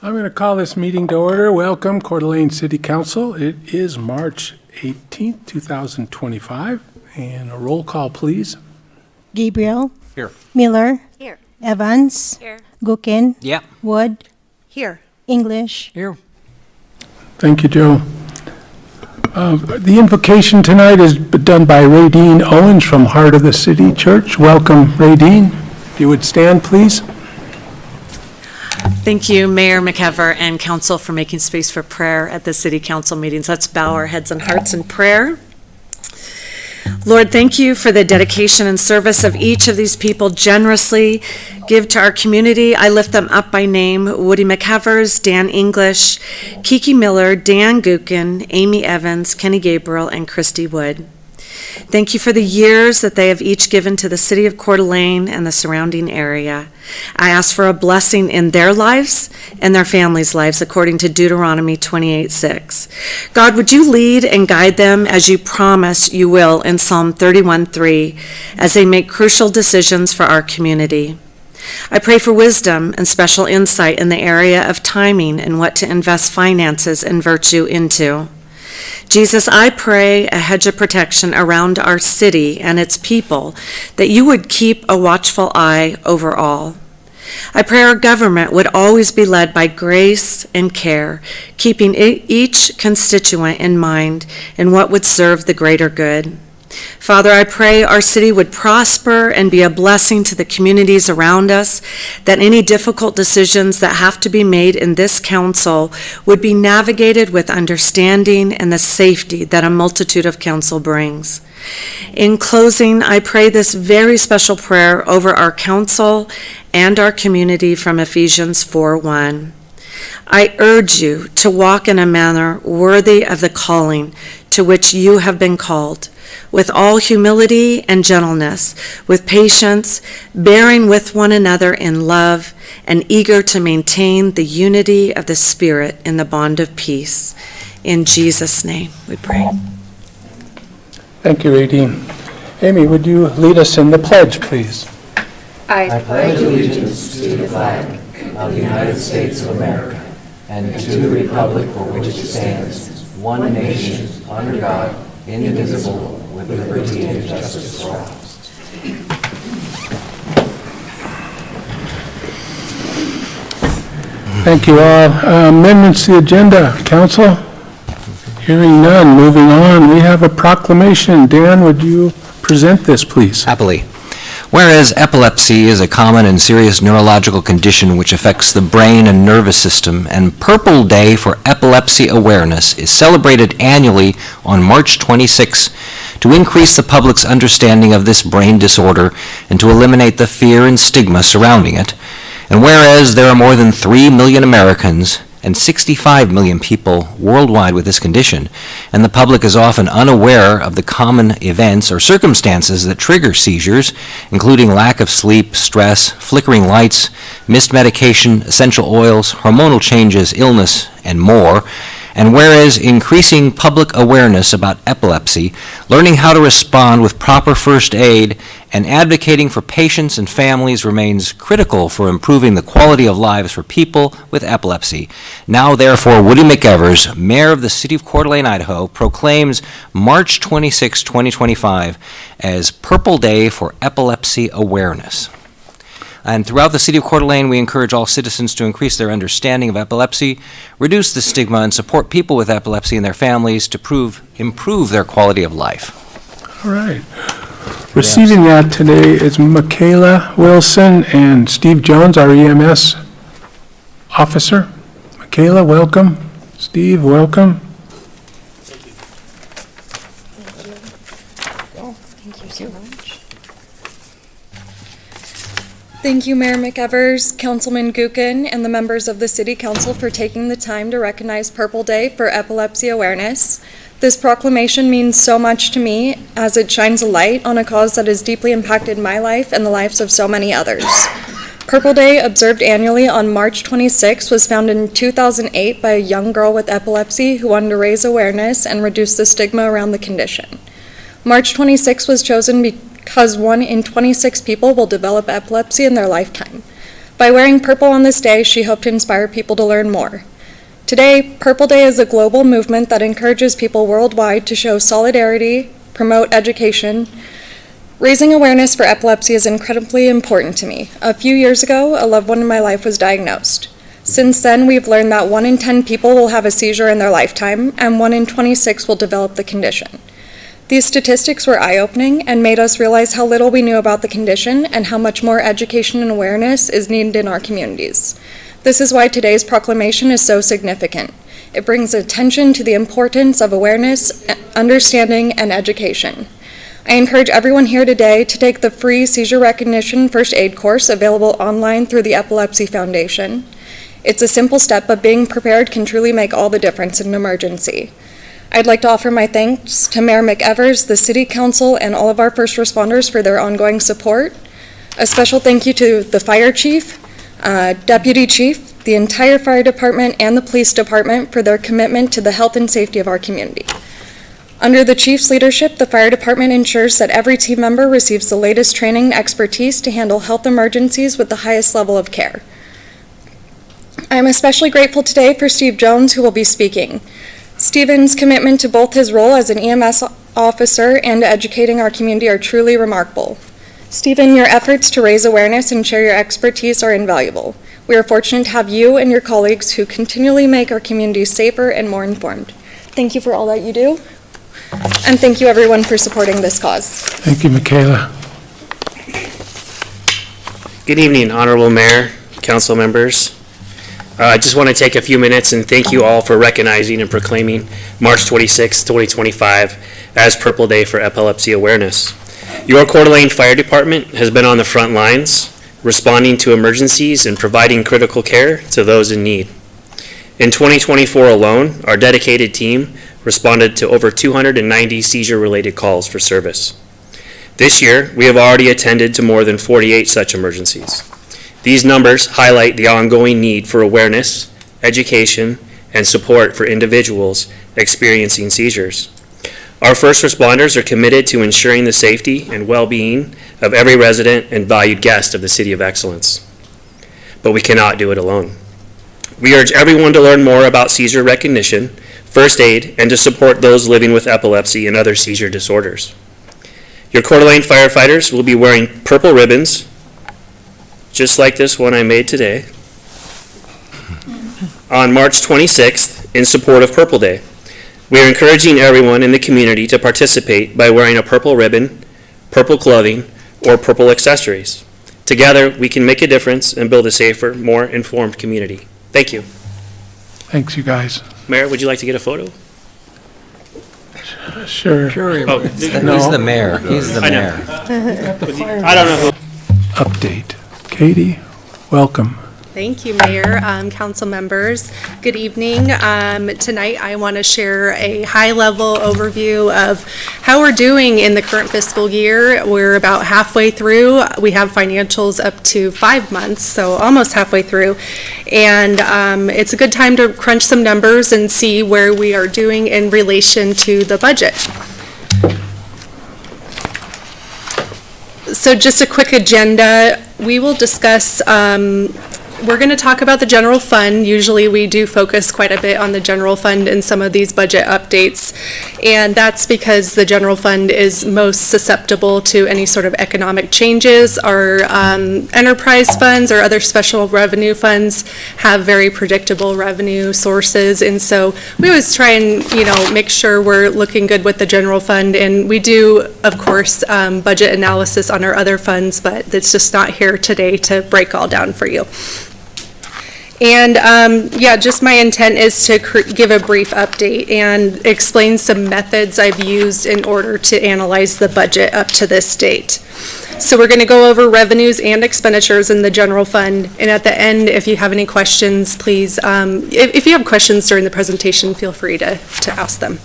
I'm going to call this meeting to order. Welcome, Coeur d'Alene City Council. It is March 18th, 2025. And a roll call, please. Gabriel. Here. Miller. Here. Evans. Here. Gukin. Yeah. Wood. Here. English. Here. Thank you, Joe. The invocation tonight is done by Radine Owens from Heart of the City Church. Welcome, Radine. If you would stand, please. Thank you, Mayor McEver and Council, for making space for prayer at the City Council meetings. Let's bow our heads and hearts in prayer. Lord, thank you for the dedication and service of each of these people. Generously give to our community. I lift them up by name: Woody McEvers, Dan English, Kiki Miller, Dan Gukin, Amy Evans, Kenny Gabriel, and Christy Wood. Thank you for the years that they have each given to the city of Coeur d'Alene and the surrounding area. I ask for a blessing in their lives and their families' lives, according to Deuteronomy 28:6. God, would you lead and guide them as you promise you will in Psalm 31:3, as they make crucial decisions for our community. I pray for wisdom and special insight in the area of timing and what to invest finances and virtue into. Jesus, I pray a hedge of protection around our city and its people, that you would keep a watchful eye over all. I pray our government would always be led by grace and care, keeping each constituent in mind in what would serve the greater good. Father, I pray our city would prosper and be a blessing to the communities around us, that any difficult decisions that have to be made in this council would be navigated with understanding and the safety that a multitude of counsel brings. In closing, I pray this very special prayer over our council and our community from Ephesians 4:1. I urge you to walk in a manner worthy of the calling to which you have been called, with all humility and gentleness, with patience, bearing with one another in love, and eager to maintain the unity of the Spirit in the bond of peace. In Jesus' name we pray. Thank you, Radine. Amy, would you lead us in the pledge, please? I pledge allegiance to the flag of the United States of America and to the republic for which it stands, one nation, under God, indivisible, with liberty and justice for all. Thank you all. Amendments to the agenda, Council? Hearing none, moving on. We have a proclamation. Dan, would you present this, please? Happily. Whereas epilepsy is a common and serious neurological condition which affects the brain and nervous system, and Purple Day for Epilepsy Awareness is celebrated annually on March 26 to increase the public's understanding of this brain disorder and to eliminate the fear and stigma surrounding it. And whereas there are more than 3 million Americans and 65 million people worldwide with this condition, and the public is often unaware of the common events or circumstances that trigger seizures, including lack of sleep, stress, flickering lights, missed medication, essential oils, hormonal changes, illness, and more. And whereas increasing public awareness about epilepsy, learning how to respond with proper first aid, and advocating for patients and families remains critical for improving the quality of lives for people with epilepsy. Now, therefore, Woody McEvers, Mayor of the City of Coeur d'Alene, Idaho, proclaims March 26, 2025 as Purple Day for Epilepsy Awareness. And throughout the city of Coeur d'Alene, we encourage all citizens to increase their understanding of epilepsy, reduce the stigma, and support people with epilepsy and their families to improve their quality of life. All right. Receiving that today is Michaela Wilson and Steve Jones, our EMS officer. Michaela, welcome. Steve, welcome. Thank you so much. Thank you, Mayor McEvers, Councilman Gukin, and the members of the City Council for taking the time to recognize Purple Day for Epilepsy Awareness. This proclamation means so much to me as it shines a light on a cause that has deeply impacted my life and the lives of so many others. Purple Day, observed annually on March 26, was founded in 2008 by a young girl with epilepsy who wanted to raise awareness and reduce the stigma around the condition. March 26 was chosen because 1 in 26 people will develop epilepsy in their lifetime. By wearing purple on this day, she hoped to inspire people to learn more. Today, Purple Day is a global movement that encourages people worldwide to show solidarity, promote education. Raising awareness for epilepsy is incredibly important to me. A few years ago, a loved one in my life was diagnosed. Since then, we've learned that 1 in 10 people will have a seizure in their lifetime, and 1 in 26 will develop the condition. These statistics were eye-opening and made us realize how little we knew about the condition and how much more education and awareness is needed in our communities. This is why today's proclamation is so significant. It brings attention to the importance of awareness, understanding, and education. I encourage everyone here today to take the free seizure recognition first aid course available online through the Epilepsy Foundation. It's a simple step, but being prepared can truly make all the difference in an emergency. I'd like to offer my thanks to Mayor McEvers, the City Council, and all of our first responders for their ongoing support. A special thank you to the Fire Chief, Deputy Chief, the entire Fire Department, and the Police Department for their commitment to the health and safety of our community. Under the Chief's leadership, the Fire Department ensures that every team member receives the latest training and expertise to handle health emergencies with the highest level of care. I am especially grateful today for Steve Jones, who will be speaking. Stephen's commitment to both his role as an EMS officer and to educating our community are truly remarkable. Stephen, your efforts to raise awareness and share your expertise are invaluable. We are fortunate to have you and your colleagues who continually make our community safer and more informed. Thank you for all that you do, and thank you everyone for supporting this cause. Thank you, Michaela. Good evening, Honorable Mayor, council members. I just want to take a few minutes and thank you all for recognizing and proclaiming March 26, 2025 as Purple Day for Epilepsy Awareness. Your Coeur d'Alene Fire Department has been on the front lines, responding to emergencies and providing critical care to those in need. In 2024 alone, our dedicated team responded to over 290 seizure-related calls for service. This year, we have already attended to more than 48 such emergencies. These numbers highlight the ongoing need for awareness, education, and support for individuals experiencing seizures. Our first responders are committed to ensuring the safety and well-being of every resident and valued guest of the City of Excellence. But we cannot do it alone. We urge everyone to learn more about seizure recognition, first aid, and to support those living with epilepsy and other seizure disorders. Your Coeur d'Alene firefighters will be wearing purple ribbons, just like this one I made today, on March 26th in support of Purple Day. We are encouraging everyone in the community to participate by wearing a purple ribbon, purple clothing, or purple accessories. Together, we can make a difference and build a safer, more informed community. Thank you. Thanks, you guys. Mayor, would you like to get a photo? Sure. Oh, He's the mayor. He's the I know. mayor. I don't know who. Update. Katie, welcome. Thank you, Mayor, council members. Good evening. Tonight, I want to share a high-level overview of how we're doing in the current fiscal year. We're about halfway through. We have financials up to 5 months, so almost halfway through. And it's a good time to crunch some numbers and see where we are doing in relation to the budget. So just a quick agenda. We will discuss we're going to talk about the general fund. Usually we do focus quite a bit on the general fund in some of these budget updates, and that's because the general fund is most susceptible to any sort of economic changes. Our enterprise funds or other special revenue funds have very predictable revenue sources, and so we always try and make sure we're looking good with the general fund. And we do, of course, budget analysis on our other funds, but it's just not here today to break all down for you. And just my intent is to give a brief update and explain some methods I've used in order to analyze the budget up to this date. So we're going to go over revenues and expenditures in the general fund. And at the end, if you have any questions, please, if you have questions during the presentation, feel free to ask them.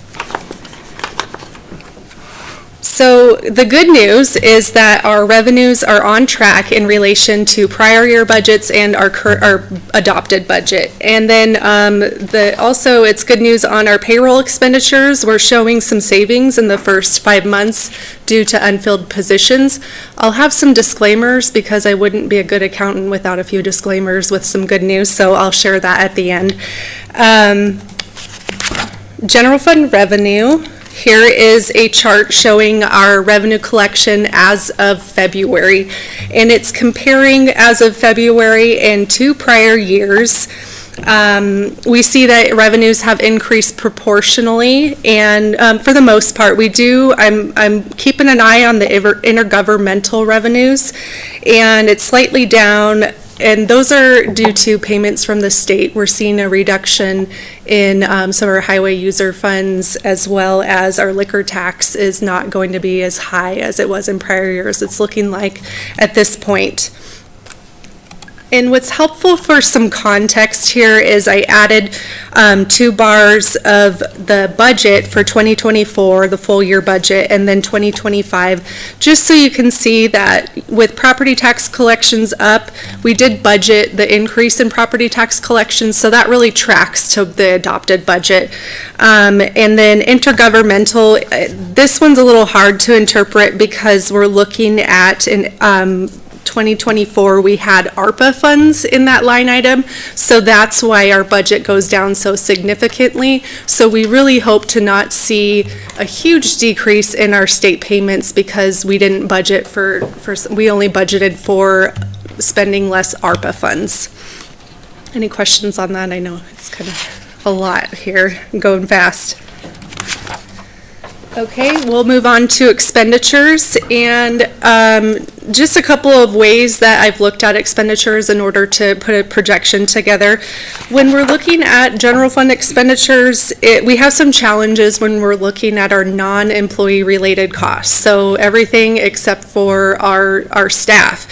So the good news is that our revenues are on track in relation to prior year budgets and our adopted budget. And then also it's good news on our payroll expenditures. We're showing some savings in the first 5 months due to unfilled positions. I'll have some disclaimers because I wouldn't be a good accountant without a few disclaimers with some good news, so I'll share that at the end. General fund revenue. Here is a chart showing our revenue collection as of February, and it's comparing as of February and 2 prior years. We see that revenues have increased proportionally, and for the most part, we do. I'm keeping an eye on the intergovernmental revenues, and it's slightly down. And those are due to payments from the state. We're seeing a reduction in some of our highway user funds, as well as our liquor tax is not going to be as high as it was in prior years. It's looking like at this point. And what's helpful for some context here is I added 2 bars of the budget for 2024, the full year budget, and then 2025, just so you can see that with property tax collections up, we did budget the increase in property tax collections, so that really tracks to the adopted budget. And then intergovernmental, this one's a little hard to interpret because we're looking at an 2024, we had ARPA funds in that line item, so that's why our budget goes down so significantly. So we really hope to not see a huge decrease in our state payments because we didn't budget we only budgeted for spending less ARPA funds. Any questions on that? I know it's kind of a lot here, going fast. Okay, we'll move on to expenditures, and just a couple of ways that I've looked at expenditures in order to put a projection together. When we're looking at general fund expenditures, we have some challenges when we're looking at our non-employee related costs, so everything except for our staff.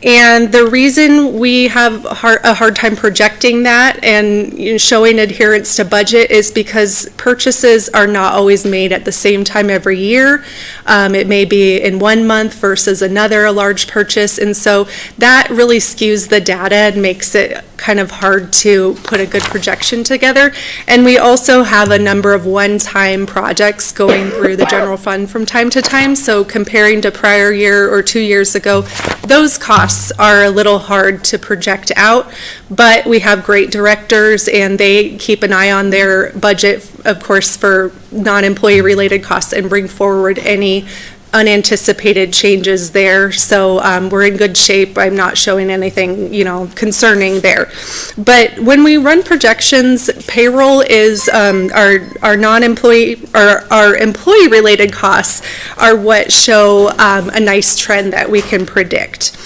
And the reason we have a hard time projecting that and showing adherence to budget is because purchases are not always made at the same time every year. It may be in 1 month versus another, a large purchase, and so that really skews the data and makes it kind of hard to put a good projection together. And we also have a number of one-time projects going through the general fund from time to time, so comparing to prior year or 2 years ago, those costs are a little hard to project out, but we have great directors and they keep an eye on their budget, of course, for non-employee related costs and bring forward any unanticipated changes there. So we're in good shape. I'm not showing anything, concerning there. But when we run projections, payroll is our non-employee or our employee related costs are what show a nice trend that we can predict.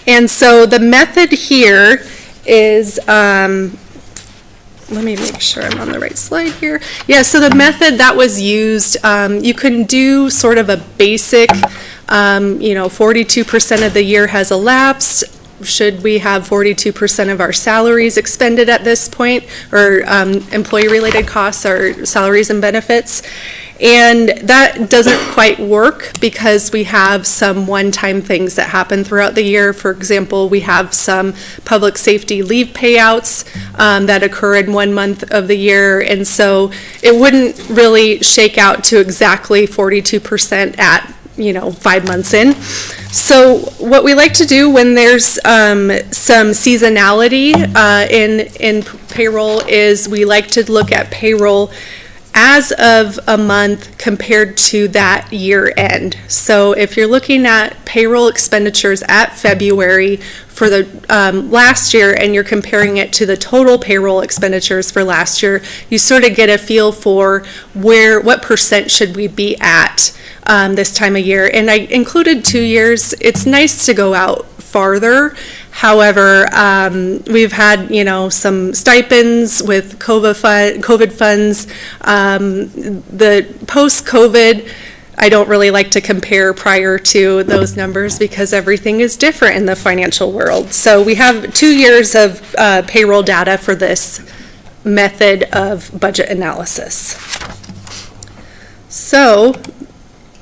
And so the method here is, let me make sure I'm on the right slide here. Yeah, so the method that was used, you can do sort of a basic, 42% of the year has elapsed. Should we have 42% of our salaries expended at this point, or employee-related costs, or salaries and benefits? And that doesn't quite work because we have some one-time things that happen throughout the year. For example, we have some public safety leave payouts that occur in 1 month of the year, and so it wouldn't really shake out to exactly 42% at 5 months in. So what we like to do when there's some seasonality in payroll is we like to look at payroll as of a month compared to that year end. So if you're looking at payroll expenditures at February for the last year and you're comparing it to the total payroll expenditures for last year, you sort of get a feel for what percent should we be at this time of year. And I included 2 years. It's nice to go out farther. However, we've had, some stipends with COVID funds. The post-COVID, I don't really like to compare prior to those numbers because everything is different in the financial world. So we have 2 years of payroll data for this method of budget analysis. So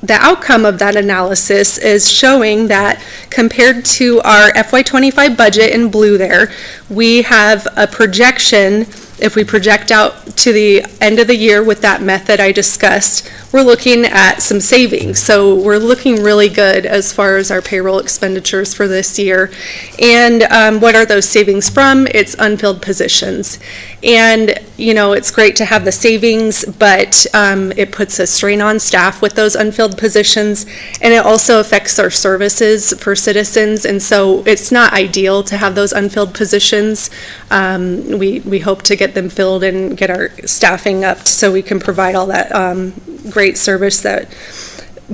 the outcome of that analysis is showing that compared to our FY25 budget in blue there, we have a projection. If we project out to the end of the year with that method I discussed, we're looking at some savings. So we're looking really good as far as our payroll expenditures for this year. And what are those savings from? It's unfilled positions. And, you know, it's great to have the savings, but it puts a strain on staff with those unfilled positions. And it also affects our services for citizens. And so it's not ideal to have those unfilled positions. We hope to get them filled and get our staffing up so we can provide all that great service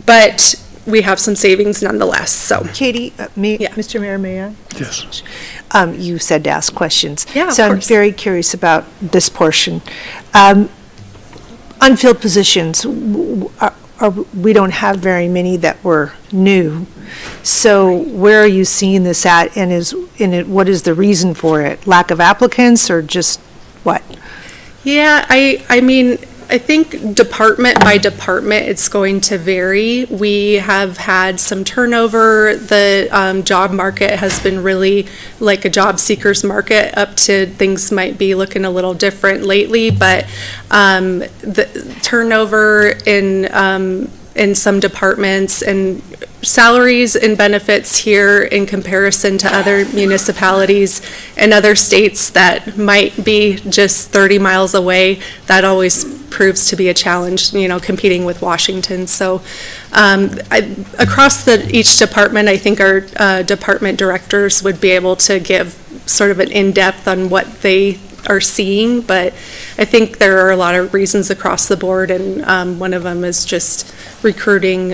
but we have some savings nonetheless, so. Katie, Yeah. Mr. Mayor, may I? Yes. You said to ask questions. Yeah, of So I'm course. very curious about this portion. Unfilled positions, we don't have very many that were new. So where are you seeing this at, and what is the reason for it? Lack of applicants, or just what? Yeah, I mean, I think department by department, it's going to vary. We have had some turnover. The job market has been really like a job seekers market up to things might be looking a little different lately, but the turnover in some departments and salaries and benefits here in comparison to other municipalities and other states that might be just 30 miles away, that always proves to be a challenge, you know, competing with Washington. So across each department, I think our department directors would be able to give sort of an in-depth on what they are seeing, but I think there are a lot of reasons across the board, and one of them is just recruiting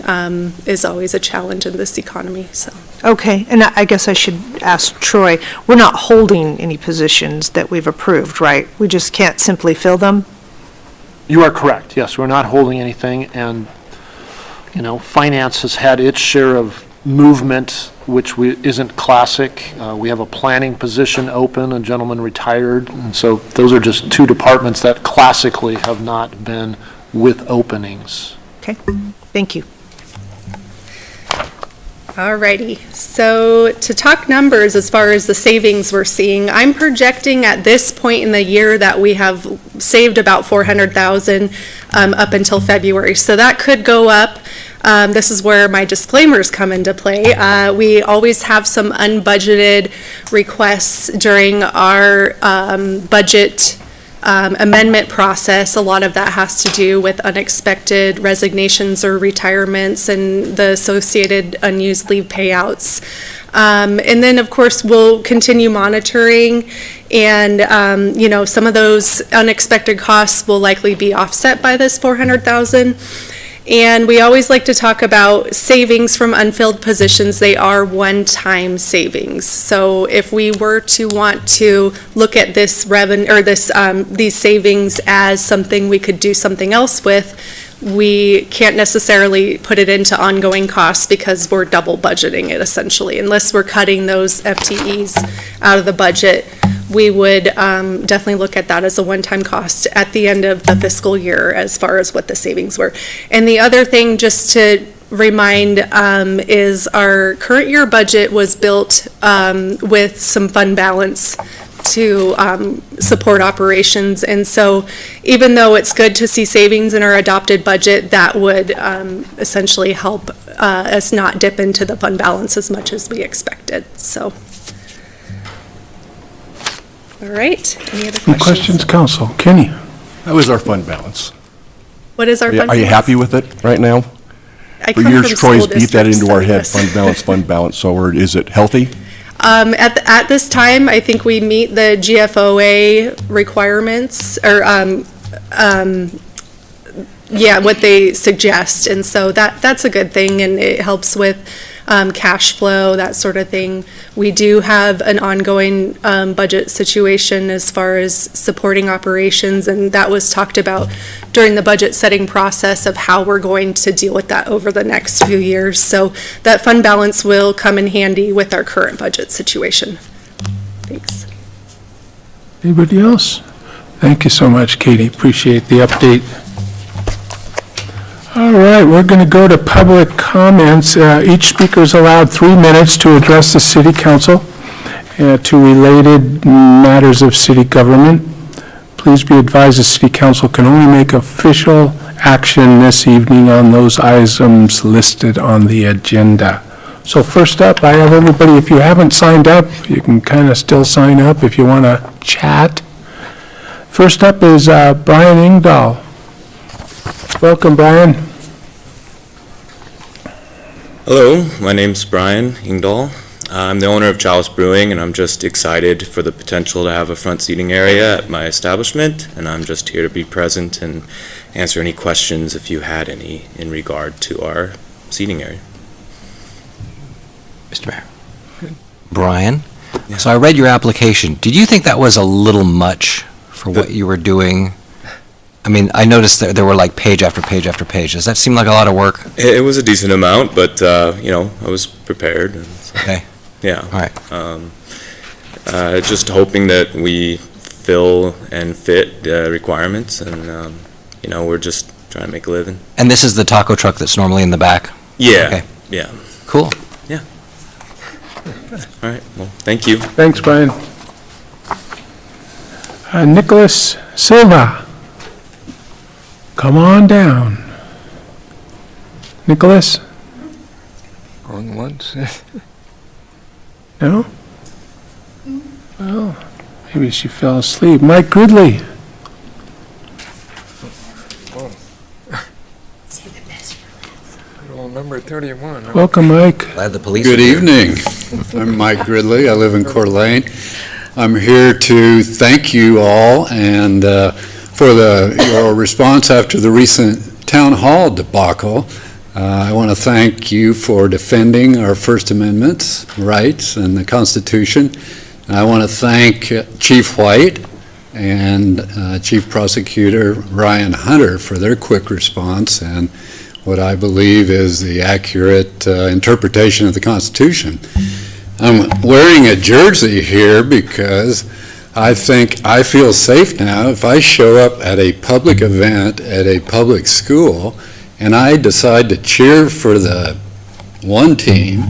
is always a challenge in this economy, so. Okay, and I guess I should ask Troy, we're not holding any positions that we've approved, right? We just can't simply fill them? You are correct, yes, we're not holding anything, and, you know, finance has had its share of movement, which isn't classic. We have a planning position open, a gentleman retired, and so those are just two departments that classically have not been with openings. Okay, thank you. Alrighty, so to talk numbers as far as the savings we're seeing, I'm projecting at this point in the year that we have saved about 400,000 up until February. So that could go up. This is where my disclaimers come into play. We always have some unbudgeted requests during our budget amendment process. A lot of that has to do with unexpected resignations or retirements and the associated unused leave payouts. And then, of course, we'll continue monitoring, and, you know, some of those unexpected costs will likely be offset by this 400,000. And we always like to talk about savings from unfilled positions. They are one-time savings. So if we were to want to look at this revenue or these savings as something we could do something else with, we can't necessarily put it into ongoing costs because we're double budgeting it essentially. Unless we're cutting those FTEs out of the budget, we would definitely look at that as a one-time cost at the end of the fiscal year as far as what the savings were. And the other thing, just to remind, is our current year budget was built with some fund balance to support operations. And so even though it's good to see savings in our adopted budget, that would essentially help us not dip into the fund balance as much as we expected, so. All right, any other Any questions? questions, council? Kenny? How is our fund balance? What is our fund Are you balance? happy with it right now? I For come years, from Troy's school beat that districts into our like head, this. fund balance, so is it healthy? At this time, I think we meet the GFOA requirements, or, yeah, what they suggest, and so that's a good thing, and it helps with cash flow, that sort of thing. We do have an ongoing budget situation as far as supporting operations, and that was talked about during the budget setting process of how we're going to deal with that over the next few years. So that fund balance will come in handy with our current budget situation. Thanks. Anybody else? Thank you so much, Katie. Appreciate the update. All right, we're going to go to public comments. Each speaker is allowed 3 minutes to address the city council to related matters of city government. Please be advised the city council can only make official action this evening on those items listed on the agenda. So first up, I have everybody, if you haven't signed up, you can kind of still sign up if you want to chat. First up is Brian Ingdahl. Welcome, Brian. Hello, my name's Brian Ingdahl. I'm the owner of Chalice Brewing, and I'm just excited for the potential to have a front seating area at my establishment, and I'm just here to be present and answer any questions if you had any in regard to our seating area. Mr. Mayor. Brian, so I read your application. Did you think that was a little much for what you were doing? I mean, I noticed that there were like page after page after page. Does that seem like a lot of work? It was a decent amount, but, I was prepared. And so, Okay. yeah. All right. Just hoping that we fill and fit requirements, and, we're just trying to make a living. And this is the taco truck that's normally in the back? Yeah, Okay. yeah. Cool. All right, well, thank you. Thanks, Brian. Nicholas Silva. Come on down. Nicholas? Going once. No? Well, maybe she fell asleep. Mike Gridley. Roll number 31. huh? Welcome, Mike. Glad the police. Good are here. evening. I'm Mike Gridley. I live in Coeur d'Alene. I'm here to thank you all and for your response after the recent town hall debacle. I want to thank you for defending our First Amendment rights and the Constitution. I want to thank Chief White and Chief Prosecutor Ryan Hunter for their quick response and what I believe is the accurate interpretation of the Constitution. I'm wearing a jersey here because I think I feel safe now if I show up at a public event at a public school and I decide to cheer for the one team.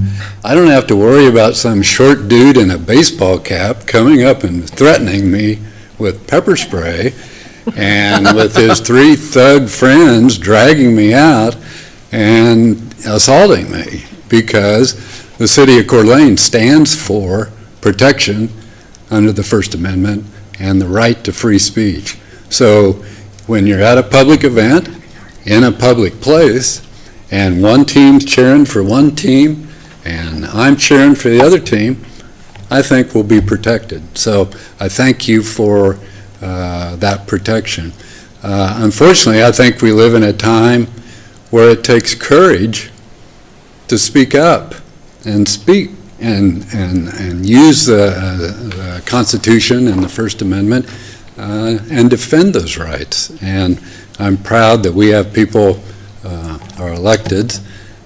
I don't have to worry about some short dude in a baseball cap coming up and threatening me with pepper spray and with his 3 thug friends dragging me out and assaulting me, because the city of Coeur d'Alene stands for protection under the First Amendment and the right to free speech. So when you're at a public event, in a public place, and one team's cheering for one team, and I'm cheering for the other team, I think we'll be protected. So I thank you for that protection. Unfortunately, I think we live in a time where it takes courage to speak up and speak and use the Constitution and the First Amendment and defend those rights. And I'm proud that we have people, our electeds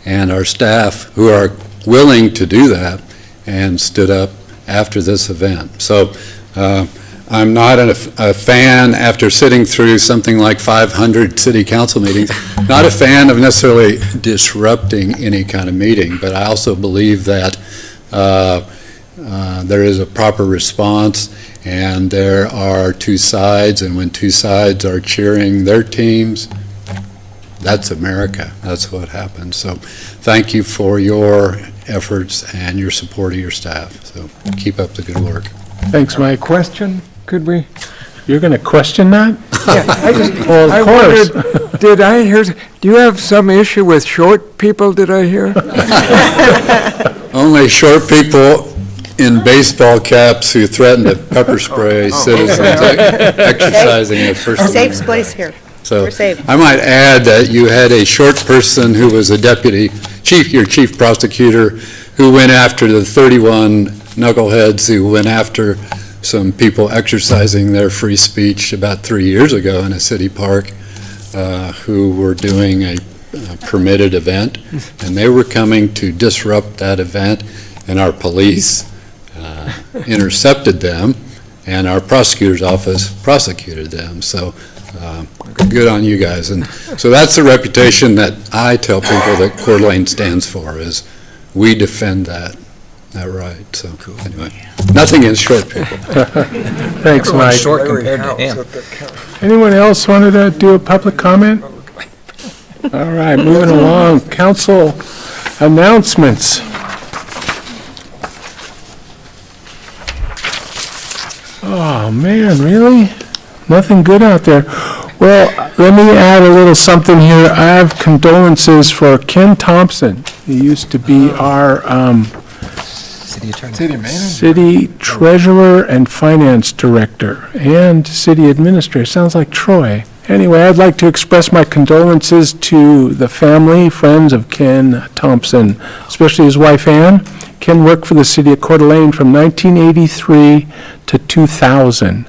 and our staff, who are willing to do that and stood up after this event. So I'm not a fan, after sitting through something like 500 city council meetings, not a fan of necessarily disrupting any kind of meeting, but I also believe that there is a proper response and there are 2 sides, and when 2 sides are cheering their teams, that's America. That's what happens. So thank you for your efforts and your support of your staff. So keep up the good work. Thanks, Mike. Question, could we? You're going to question that? Yeah, I just, Well, of I course. wondered, did I hear, do you have some issue with short people, did I hear? Only short people in baseball caps who threaten to pepper spray citizens exercising their First Amendment. Safe place here. So We're safe. I might add that you had a short person who was a deputy chief, your chief prosecutor, who went after the 31 knuckleheads who went after some people exercising their free speech about 3 years ago in a city park, who were doing a permitted event, and they were coming to disrupt that event, and our police intercepted them, and our prosecutor's office prosecuted them. So Good on you guys. And so that's the reputation that I tell people that Coeur d'Alene stands for, is we defend that right. So anyway, nothing against short people. Thanks, Mike. Short compared to him. Anyone else wanted to do a public comment? All right, moving along. Council announcements. Oh, man, really? Nothing good out there. Well, let me add a little something here. I have condolences for Ken Thompson. He used to be our City attorney. city treasurer and finance director and city administrator. Sounds like Troy. Anyway, I'd like to express my condolences to the family, friends of Ken Thompson, especially his wife Ann. Ken worked for the city of Coeur d'Alene from 1983 to 2000.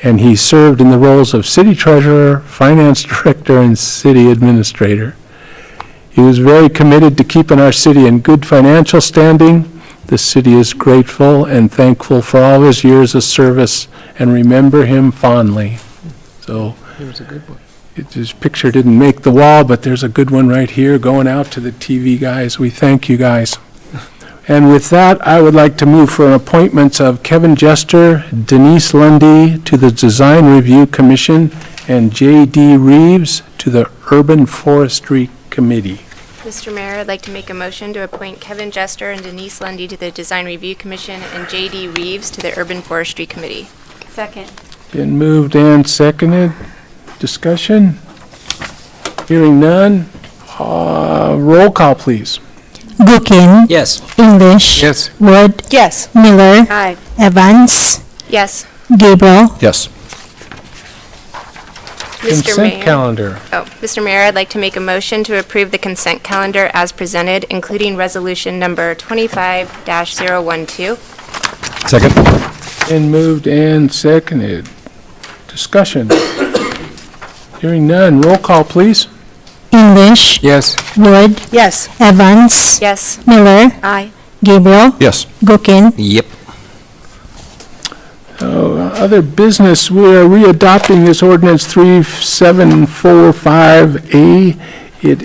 And he served in the roles of city treasurer, finance director, and city administrator. He was very committed to keeping our city in good financial standing. The city is grateful and thankful for all his years of service and remember him fondly. So, It was a good one. his picture didn't make the wall, but there's a good one right here going out to the TV guys. We thank you guys. And with that, I would like to move for appointments of Kevin Jester, Denise Lundy to the Design Review Commission, and J.D. Reeves to the Urban Forestry Committee. Mr. Mayor, I'd like to make a motion to appoint Kevin Jester and Denise Lundy to the Design Review Commission and J.D. Reeves to the Urban Forestry Committee. Second. Been moved and seconded. Discussion? Hearing none. Roll call, please. Gookin. Yes. English. Yes. Wood. Yes. Miller. Aye. Evans. Yes. Gabriel. Yes. Mr. Consent Mayor. calendar. Mr. Mayor, I'd like to make a motion to approve the consent calendar as presented, including resolution number 25-012. Second? Been moved and seconded. Discussion? Hearing none. Roll call, please. English. Yes. Wood. Yes. Evans. Yes. Miller. Aye. Gabriel. Yes. Gookin. Yep. Other business, we are readopting this ordinance 3745A. It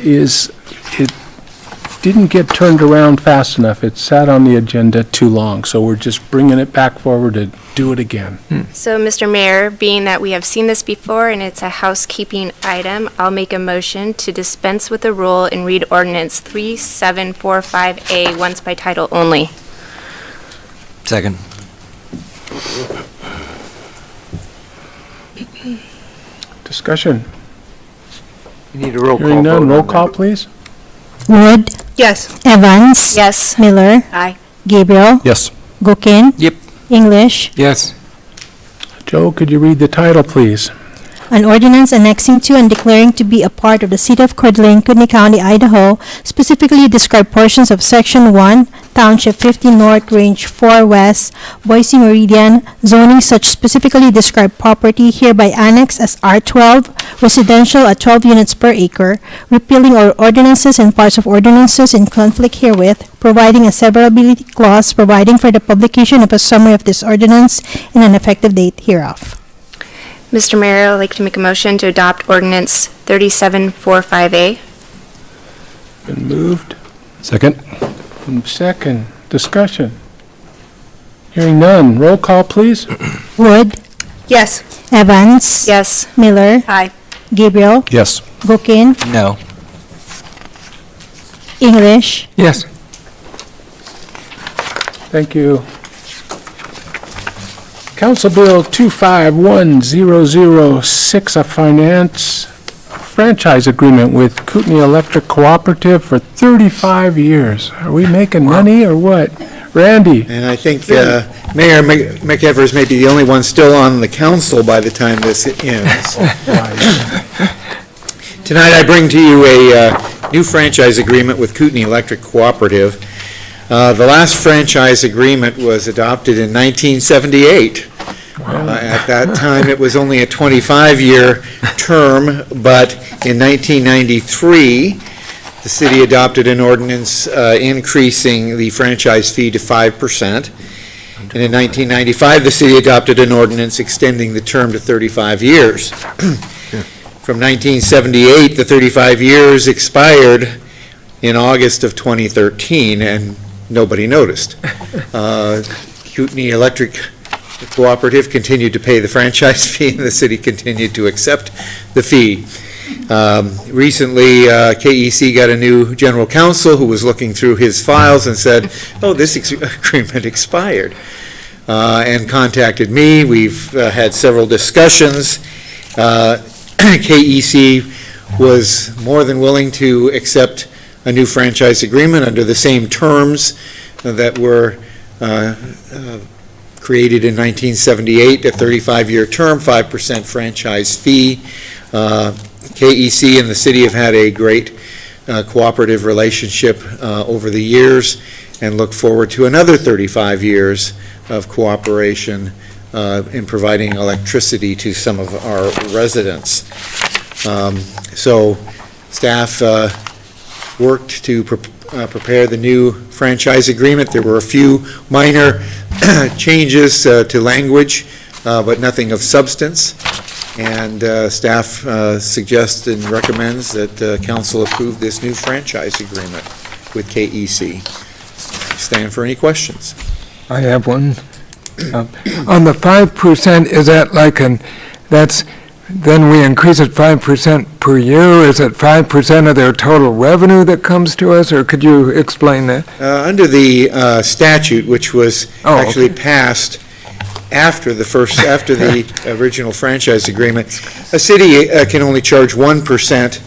didn't get turned around fast enough. It sat on the agenda too long, so we're just bringing it back forward to do it again. So, Mr. Mayor, being that we have seen this before and it's a housekeeping item, I'll make a motion to dispense with the rule and read ordinance 3745A once by title only. Second. Discussion? You need a roll call. Hearing none. vote Roll on call, that. please. Wood. Yes. Evans. Yes. Miller. Aye. Gabriel. Yes. Gookin. Yep. English. Yes. Joe, could you read the title, please? An ordinance annexing to and declaring to be a part of the city of Coeur d'Alene, Kootenai County, Idaho, specifically describe portions of Section 1, Township 50 North, Range 4 West, Boise Meridian, zoning such specifically described property hereby annexed as R12, residential at 12 units per acre, repealing all ordinances and parts of ordinances in conflict herewith, providing a severability clause, providing for the publication of a summary of this ordinance and an effective date hereof. Mr. Mayor, I'd like to make a motion to adopt ordinance 3745A. Been moved. Second? Second. Discussion? Hearing none. Roll call, please. Wood. Yes. Evans. Yes. Miller. Aye. Gabriel. Yes. Gookin. No. English. Yes. Thank you. Council Bill 251006, a franchise agreement with Kootenai Electric Cooperative for 35 years. Are we making money or what? Randy? And I think Mayor McEvers may be the only one still on the council by the time this ends. Tonight I bring to you a new franchise agreement with Kootenai Electric Cooperative. The last franchise agreement was adopted in 1978. At that time, it was only a 25-year term, but in 1993, the city adopted an ordinance increasing the franchise fee to 5%. And in 1995, the city adopted an ordinance extending the term to 35 years. from 1978, the 35 years expired in August of 2013, and nobody noticed. Kootenai Electric Cooperative continued to pay the franchise fee, and the city continued to accept the fee. Recently, KEC got a new general counsel who was looking through his files and said, oh, this agreement expired, and contacted me. We've had several discussions. KEC was more than willing to accept a new franchise agreement under the same terms that were created in 1978, a 35-year term, 5% franchise fee. KEC and the city have had a great cooperative relationship over the years and look forward to another 35 years of cooperation in providing electricity to some of our residents. So staff worked to prepare the new franchise agreement. There were a few minor changes to language, but nothing of substance. And staff suggests and recommends that council approve this new franchise agreement with KEC. Stand for any questions. I have one. On the 5%, is that like then we increase it 5% per year? Is it 5% of their total revenue that comes to us, or could you explain that? Under the statute, which was actually passed after the original franchise agreement, a city can only charge 1%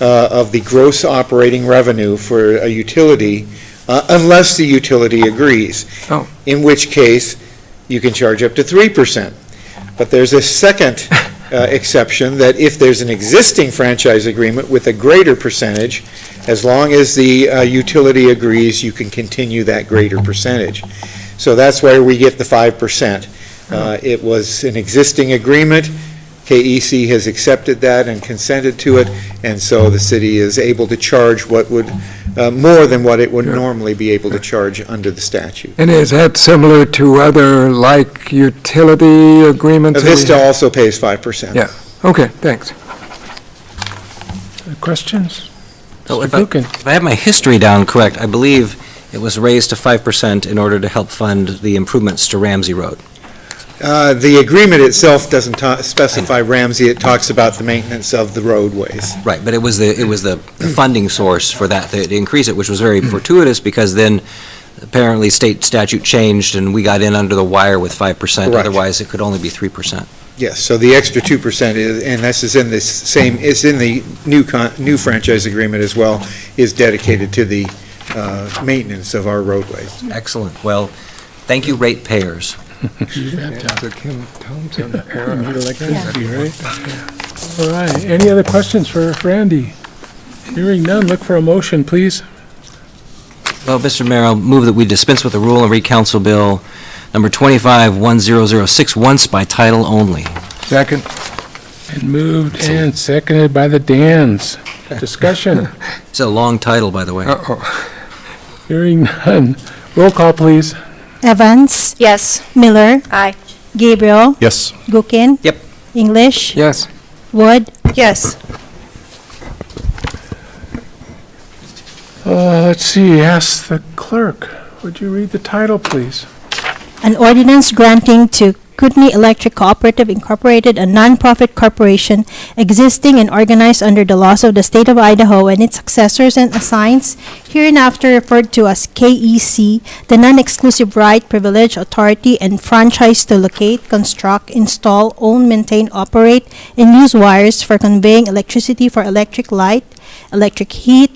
of the gross operating revenue for a utility unless the utility agrees. In which case, you can charge up to 3%. But there's a second exception that if there's an existing franchise agreement with a greater percentage, as long as the utility agrees, you can continue that greater percentage. So that's where we get the 5%. It was an existing agreement. KEC has accepted that and consented to it, and so the city is able to charge what would, more than what it would normally be able to charge under the statute. And is that similar to other, like, utility agreements? Vista also pays 5%. Yeah, okay, thanks. Questions? So if I have my history down correct, I believe it was raised to 5% in order to help fund the improvements to Ramsey Road. The agreement itself doesn't specify Ramsey, it talks about the maintenance of the roadways. Right, but it was the funding source for that, to increase it, which was very fortuitous, because then apparently state statute changed and we got in under the wire with 5%. Correct. Otherwise it could only be 3%. Yes, so the extra 2% is, and this is in this same, it's in the new franchise agreement as well, is dedicated to the maintenance of our roadways. Excellent. Well, thank you, ratepayers. All right, any other questions for Randy? Hearing none, look for a motion, please. Well, Mr. Mayor, I'll move that we dispense with the rule and read Council Bill number 25-1006 once by title only. Second. And moved and seconded by the Dans. Discussion. It's a long title, by the way. Hearing none. Roll call, please. Evans? Yes. Miller? Aye. Gabriel? Yes. Gookin? Yep. English? Yes. Wood? Yes. Let's see, ask the clerk. Would you read the title, please? An ordinance granting to Kootenai Electric Cooperative Incorporated, a nonprofit corporation existing and organized under the laws of the state of Idaho and its successors and assigns, hereinafter referred to as KEC, the non-exclusive right, privilege, authority, and franchise to locate, construct, install, own, maintain, operate, and use wires for conveying electricity for electric light, electric heat,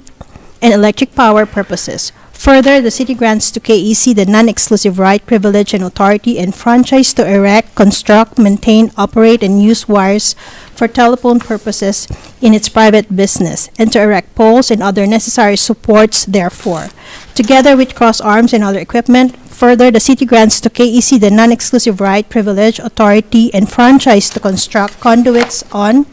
and electric power purposes. Further, the city grants to KEC the non-exclusive right, privilege, and authority and franchise to erect, construct, maintain, operate, and use wires for telephone purposes in its private business, and to erect poles and other necessary supports therefor, together with cross arms and other equipment. Further, the city grants to KEC the non-exclusive right, privilege, authority, and franchise to construct conduits on,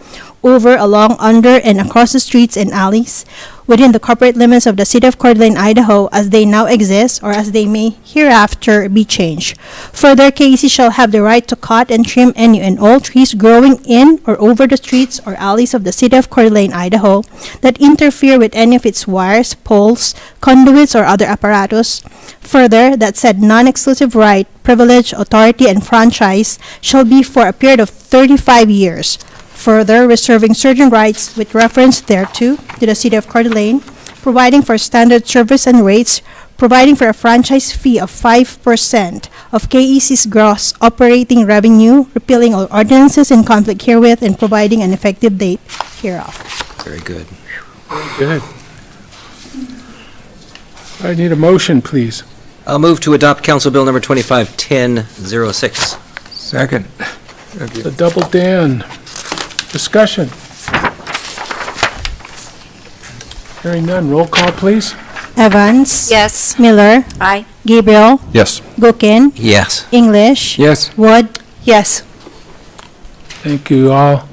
over, along, under, and across the streets and alleys, within the corporate limits of the city of Coeur d'Alene, Idaho, as they now exist or as they may hereafter be changed. Further, KEC shall have the right to cut and trim any and all trees growing in or over the streets or alleys of the city of Coeur d'Alene, Idaho, that interfere with any of its wires, poles, conduits, or other apparatus. Further, that said non-exclusive right, privilege, authority, and franchise shall be for a period of 35 years. Further, reserving certain rights with reference thereto to the city of Coeur d'Alene, providing for standard service and rates, providing for a franchise fee of 5% of KEC's gross operating revenue, repealing all ordinances in conflict herewith, and providing an effective date hereof. Very good. Good. I need a motion, please. I'll move to adopt Council Bill number 2510-06. Second. The double Dan. Discussion. Hearing none. Roll call, please. Evans? Yes. Miller? Aye. Gabriel? Yes. Gookin? Yes. English? Yes. Wood? Yes. Thank you all.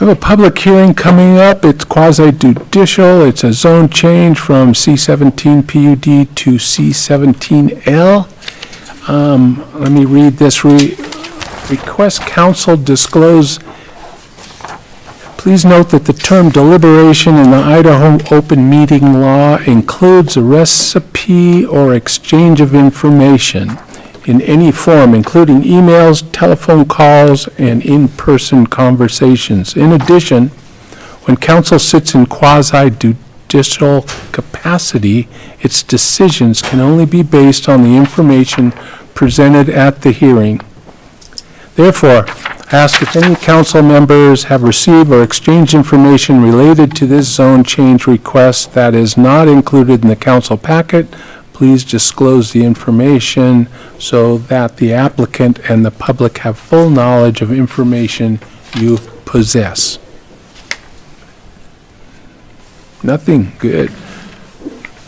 We have a public hearing coming up. It's quasi-judicial. It's a zone change from C-17 PUD to C-17L. Let me read this. Request council disclose. Please note that the term deliberation in the Idaho open meeting law includes a recipe or exchange of information in any form, including emails, telephone calls, and in-person conversations. In addition, when council sits in quasi-judicial capacity, its decisions can only be based on the information presented at the hearing. Therefore, I ask if any council members have received or exchanged information related to this zone change request that is not included in the council packet. Please disclose the information so that the applicant and the public have full knowledge of information you possess. Nothing? Good.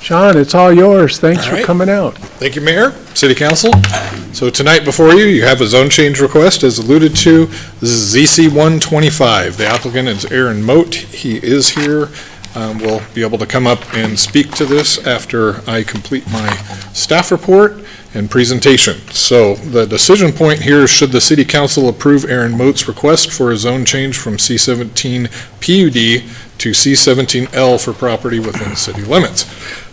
Sean, it's all yours. Thanks for coming out. Thank you, Mayor, City Council. So tonight before you, you have a zone change request as alluded to. This is ZC 125. The applicant is Aaron Moat. He is here. We'll be able to come up and speak to this after I complete my staff report and presentation. So the decision point here is, should the City Council approve Aaron Moat's request for a zone change from C-17 PUD to C-17L for property within city limits.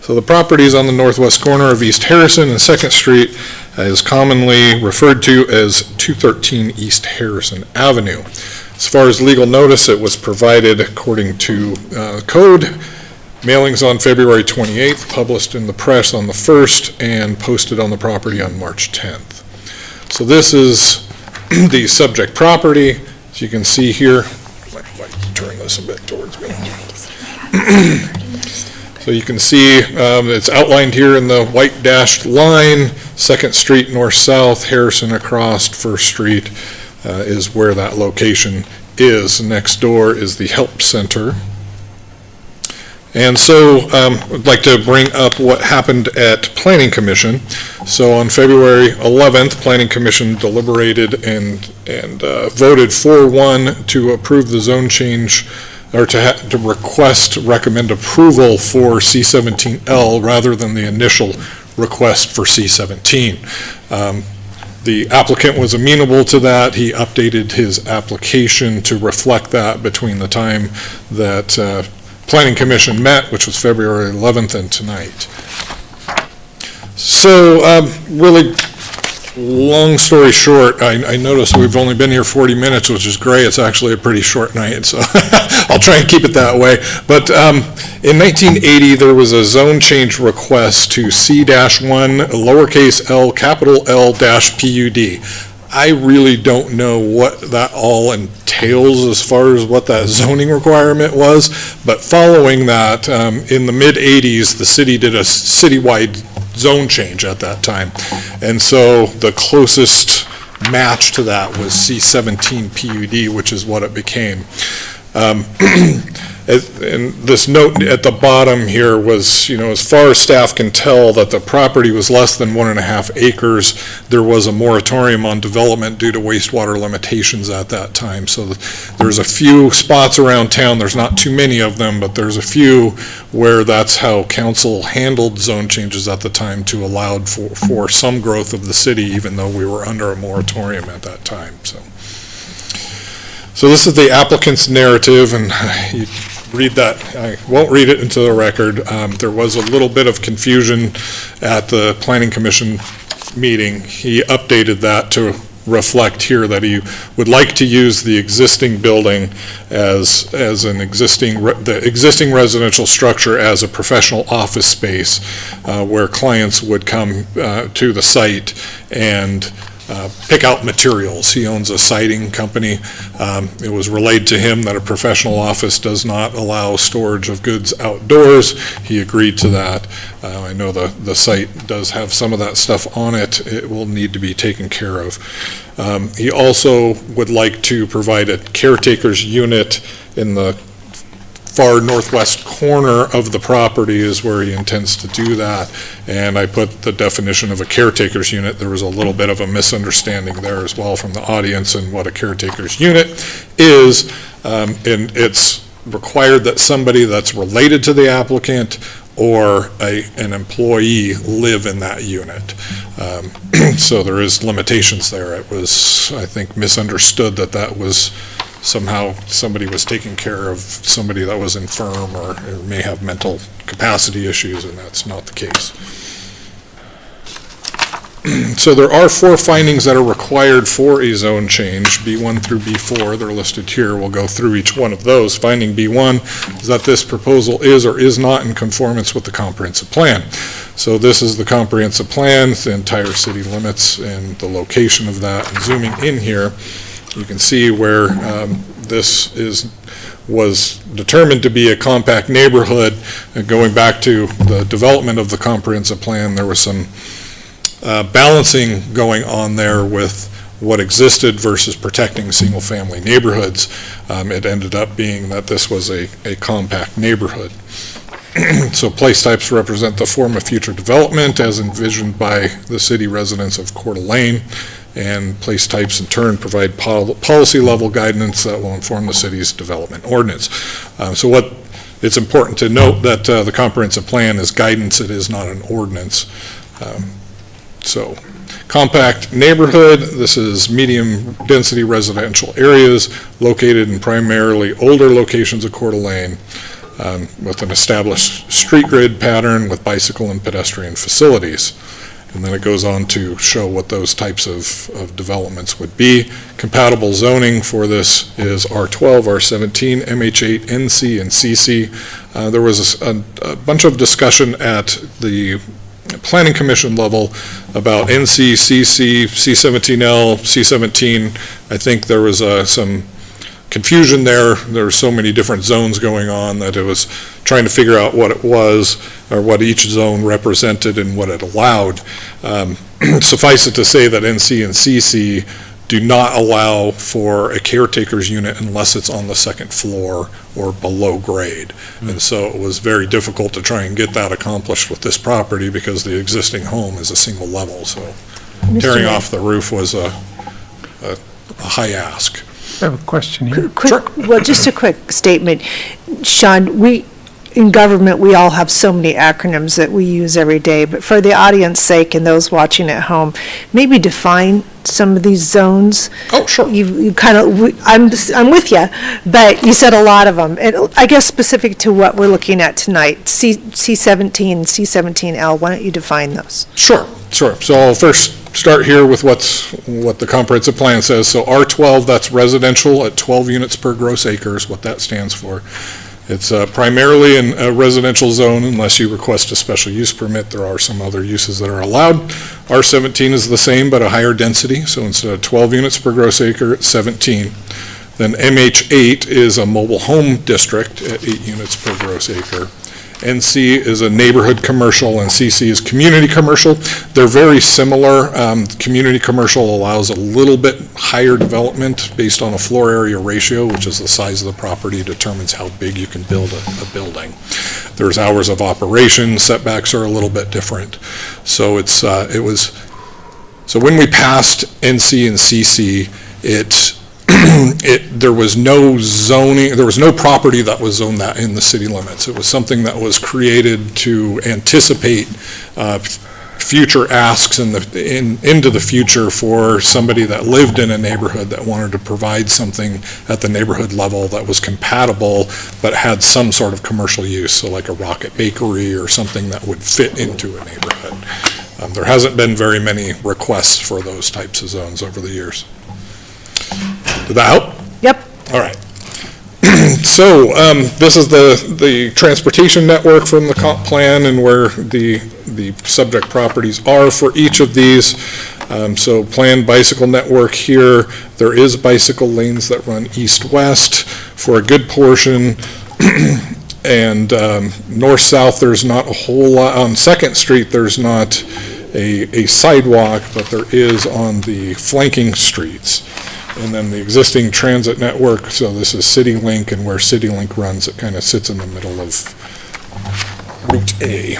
So the property is on the northwest corner of East Harrison and 2nd Street, is commonly referred to as 213 East Harrison Avenue. As far as legal notice, it was provided according to code. Mailings on February 28th, published in the press on the 1st, and posted on the property on March 10th. So this is the subject property. As you can see here, if I turn this a bit towards me. So you can see it's outlined here in the white dashed line. 2nd Street north-south, Harrison across 1st Street is where that location is. Next door is the Help Center. And so I'd like to bring up what happened at Planning Commission. So on February 11th, Planning Commission deliberated and voted 4-1 to approve the zone change, or to recommend approval for C-17L rather than the initial request for C-17. The applicant was amenable to that. He updated his application to reflect that between the time that Planning Commission met, which was February 11th, and tonight. So really, long story short, I noticed we've only been here 40 minutes, which is great. It's actually a pretty short night, so I'll try and keep it that way. But in 1980, there was a zone change request to C-1, lowercase l, capital L dash PUD. I really don't know what that all entails as far as what that zoning requirement was, but following that, in the mid-'80s, the city did a citywide zone change at that time. And so the closest match to that was C-17 PUD, which is what it became. And this note at the bottom here was, as far as staff can tell, that the property was less than 1.5 acres. There was a moratorium on development due to wastewater limitations at that time. So there's a few spots around town, there's not too many of them, but there's a few where that's how council handled zone changes at the time to allow for some growth of the city, even though we were under a moratorium at that time, So this is the applicant's narrative, and you read that. I won't read it into the record. There was a little bit of confusion at the Planning Commission meeting. He updated that to reflect here that he would like to use the existing building as the existing residential structure as a professional office space where clients would come to the site and pick out materials. He owns a siding company. It was relayed to him that a professional office does not allow storage of goods outdoors. He agreed to that. I know the site does have some of that stuff on it. It will need to be taken care of. He also would like to provide a caretaker's unit in the far northwest corner of the property is where he intends to do that. And I put the definition of a caretaker's unit. There was a little bit of a misunderstanding there as well from the audience and what a caretaker's unit is. And it's required that somebody that's related to the applicant or an employee live in that unit. So there is limitations there. It was, I think, misunderstood that was somehow somebody was taking care of somebody that was infirm or may have mental capacity issues, and that's not the case. So there are 4 findings that are required for a zone change, B1 through B4. They're listed here. We'll go through each one of those. Finding B1 is that this proposal is or is not in conformance with the comprehensive plan. So this is the comprehensive plan, the entire city limits and the location of that. And zooming in here, you can see where this was determined to be a compact neighborhood. And going back to the development of the comprehensive plan, there was some balancing going on there with what existed versus protecting single-family neighborhoods. It ended up being that this was a compact neighborhood. So place types represent the form of future development as envisioned by the city residents of Coeur d'Alene, and place types in turn provide policy level guidance that will inform the city's development ordinance. So it's important to note that the comprehensive plan is guidance, it is not an ordinance. So compact neighborhood, this is medium density residential areas located in primarily older locations of Coeur d'Alene with an established street grid pattern with bicycle and pedestrian facilities. And then it goes on to show what those types of developments would be. Compatible zoning for this is R12, R17, MH8, NC, and CC. There was a bunch of discussion at the Planning Commission level about NC, CC, C17L, C17. I think there was some confusion there. There were so many different zones going on that it was trying to figure out what it was or what each zone represented and what it allowed. Suffice it to say that NC and CC do not allow for a caretaker's unit unless it's on the second floor or below grade. And so it was very difficult to try and get that accomplished with this property because the existing home is a single level. So tearing off the roof was a high ask. I have a question here. Well, just a quick statement. Sean, in government, we all have so many acronyms that we use every day, but for the audience's sake and those watching at home, maybe define some of these zones. Oh, sure. You kind of, I'm with you, but you said a lot of them. And I guess specific to what we're looking at tonight, C17 and C17L, why don't you define those? Sure. So I'll first start here with what the comprehensive plan says. So R12, that's residential at 12 units per gross acres, what that stands for. It's primarily in a residential zone unless you request a special use permit. There are some other uses that are allowed. R17 is the same but a higher density, so instead of 12 units per gross acre, it's 17. Then MH8 is a mobile home district at 8 units per gross acre. NC is a neighborhood commercial and CC is community commercial. They're very similar. Community commercial allows a little bit higher development based on a floor area ratio, which is the size of the property determines how big you can build a building. There's hours of operation, setbacks are a little bit different. So so when we passed NC and CC, there was no zoning, there was no property that was zoned that in the city limits. It was something that was created to anticipate future asks into the future for somebody that lived in a neighborhood that wanted to provide something at the neighborhood level that was compatible but had some sort of commercial use, so like a Rocket Bakery or something that would fit into a neighborhood. There hasn't been very many requests for those types of zones over the years. Did that help? Yep. All right. So this is the transportation network from the comp plan and where the subject properties are for each of these. So planned bicycle network here. There is bicycle lanes that run east-west for a good portion. And north-south, there's not a whole lot. On 2nd Street, there's not a sidewalk, but there is on the flanking streets. And then the existing transit network, so this is CityLink, and where CityLink runs, it kind of sits in the middle of Route A.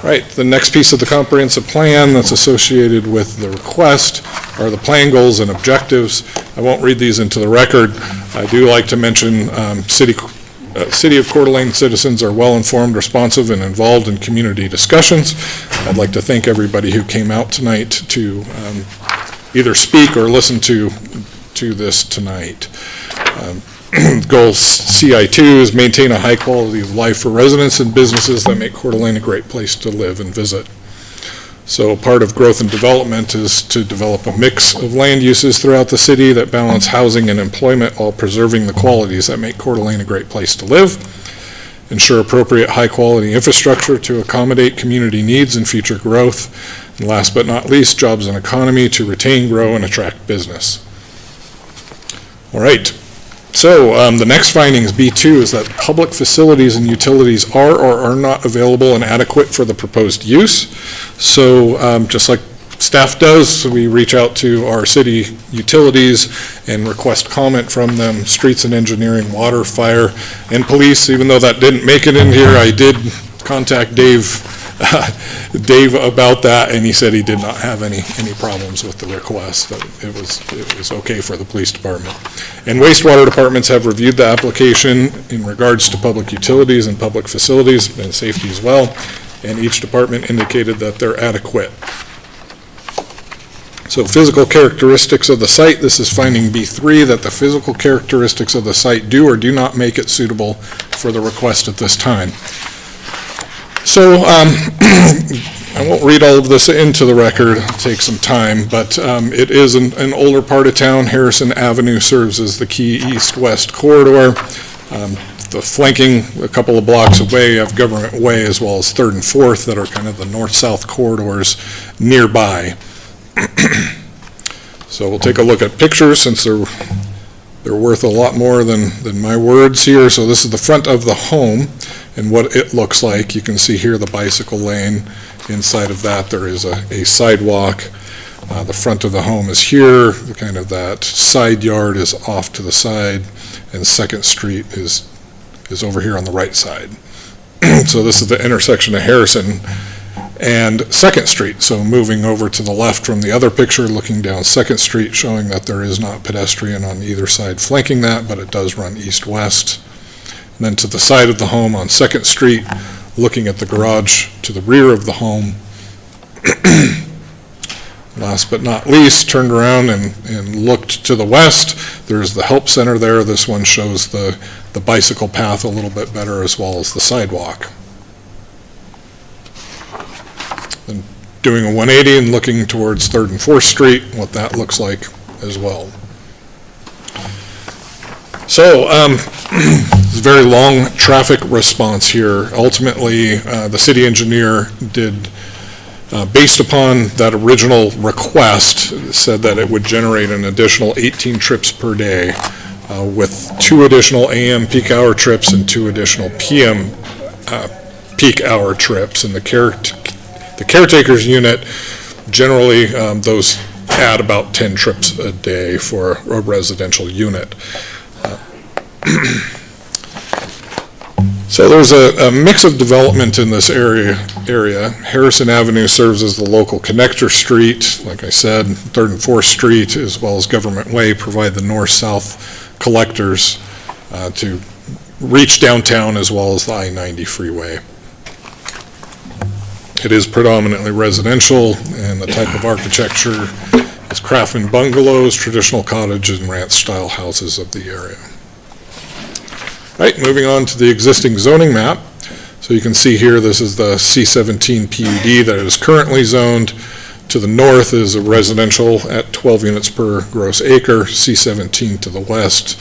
Right, the next piece of the comprehensive plan that's associated with the request are the plan goals and objectives. I won't read these into the record. I do like to mention City of Coeur d'Alene citizens are well-informed, responsive, and involved in community discussions. I'd like to thank everybody who came out tonight to either speak or listen to this tonight. Goal CI2 is maintain a high quality of life for residents and businesses that make Coeur d'Alene a great place to live and visit. So part of growth and development is to develop a mix of land uses throughout the city that balance housing and employment while preserving the qualities that make Coeur d'Alene a great place to live. Ensure appropriate high-quality infrastructure to accommodate community needs and future growth. And last but not least, jobs and economy to retain, grow, and attract business. All right. So the next findings, B2, is that public facilities and utilities are or are not available and adequate for the proposed use. So just like staff does, we reach out to our city utilities and request comment from them, streets and engineering, water, fire, and police. Even though that didn't make it in here, I did contact Dave about that, and he said he did not have any problems with the request, that it was okay for the police department. And wastewater departments have reviewed the application in regards to public utilities and public facilities and safety as well, and each department indicated that they're adequate. So physical characteristics of the site, this is finding B3, that the physical characteristics of the site do or do not make it suitable for the request at this time. So I won't read all of this into the record, it'll take some time, but it is an older part of town. Harrison Avenue serves as the key east-west corridor. The flanking, a couple of blocks away, of Government Way, as well as 3rd and 4th, that are kind of the north-south corridors nearby. So we'll take a look at pictures since they're worth a lot more than my words here. So this is the front of the home and what it looks like. You can see here the bicycle lane. Inside of that there is a sidewalk. The front of the home is here. Kind of that side yard is off to the side, and 2nd Street is over here on the right side. So this is the intersection of Harrison and 2nd Street. So moving over to the left from the other picture, looking down 2nd Street, showing that there is not pedestrian on either side flanking that, but it does run east-west. And then to the side of the home on 2nd Street, looking at the garage to the rear of the home. Last but not least, turned around and looked to the west. There's the help center there. This one shows the bicycle path a little bit better, as well as the sidewalk. Then doing a 180 and looking towards 3rd and 4th Street, what that looks like as well. So, it's a very long traffic response here. Ultimately, the city engineer did, based upon that original request, said that it would generate an additional 18 trips per day with 2 additional AM peak hour trips and 2 additional PM peak hour trips. And the caretaker's unit, generally, those add about 10 trips a day for a residential unit. So there's a mix of development in this area. Harrison Avenue serves as the local connector street. Like I said, 3rd and 4th Street, as well as Government Way, provide the north-south collectors to reach downtown as well as the I-90 freeway. It is predominantly residential, and the type of architecture is craftsman bungalows, traditional cottages, and ranch-style houses of the area. Right, moving on to the existing zoning map. So you can see here, this is the C-17 PUD that is currently zoned. To the north is a residential at 12 units per gross acre, C-17 to the west.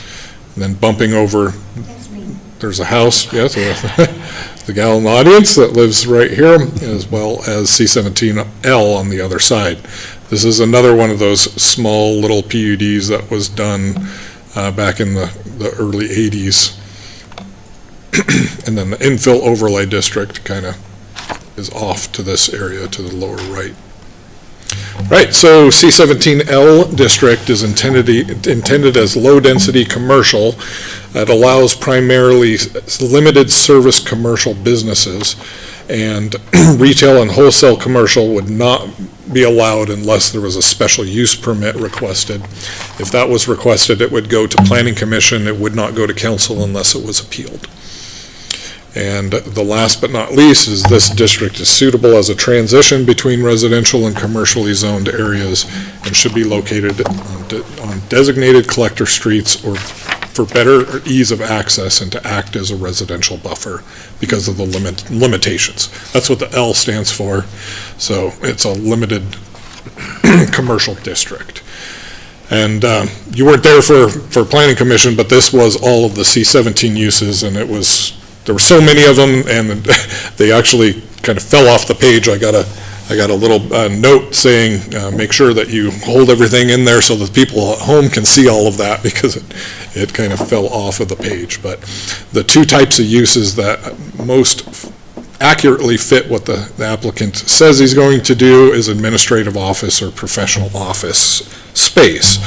And then bumping over, there's a house, yes, the gal in the audience that lives right here, as well as C-17L on the other side. This is another one of those small little PUDs that was done back in the early 80s. And then the infill overlay district kind of is off to this area to the lower right. Right, so C-17L district is intended as low-density commercial that allows primarily limited service commercial businesses, and retail and wholesale commercial would not be allowed unless there was a special use permit requested. If that was requested, it would go to Planning Commission. It would not go to council unless it was appealed. And the last but not least is this district is suitable as a transition between residential and commercially zoned areas and should be located on designated collector streets or for better ease of access and to act as a residential buffer because of the limitations. That's what the L stands for. So it's a limited commercial district. And you weren't there for Planning Commission, but this was all of the C-17 uses, and there were so many of them, and they actually kind of fell off the page. I got a little note saying, make sure that you hold everything in there so that people at home can see all of that, because it kind of fell off of the page. But the two types of uses that most accurately fit what the applicant says he's going to do is administrative office or professional office space.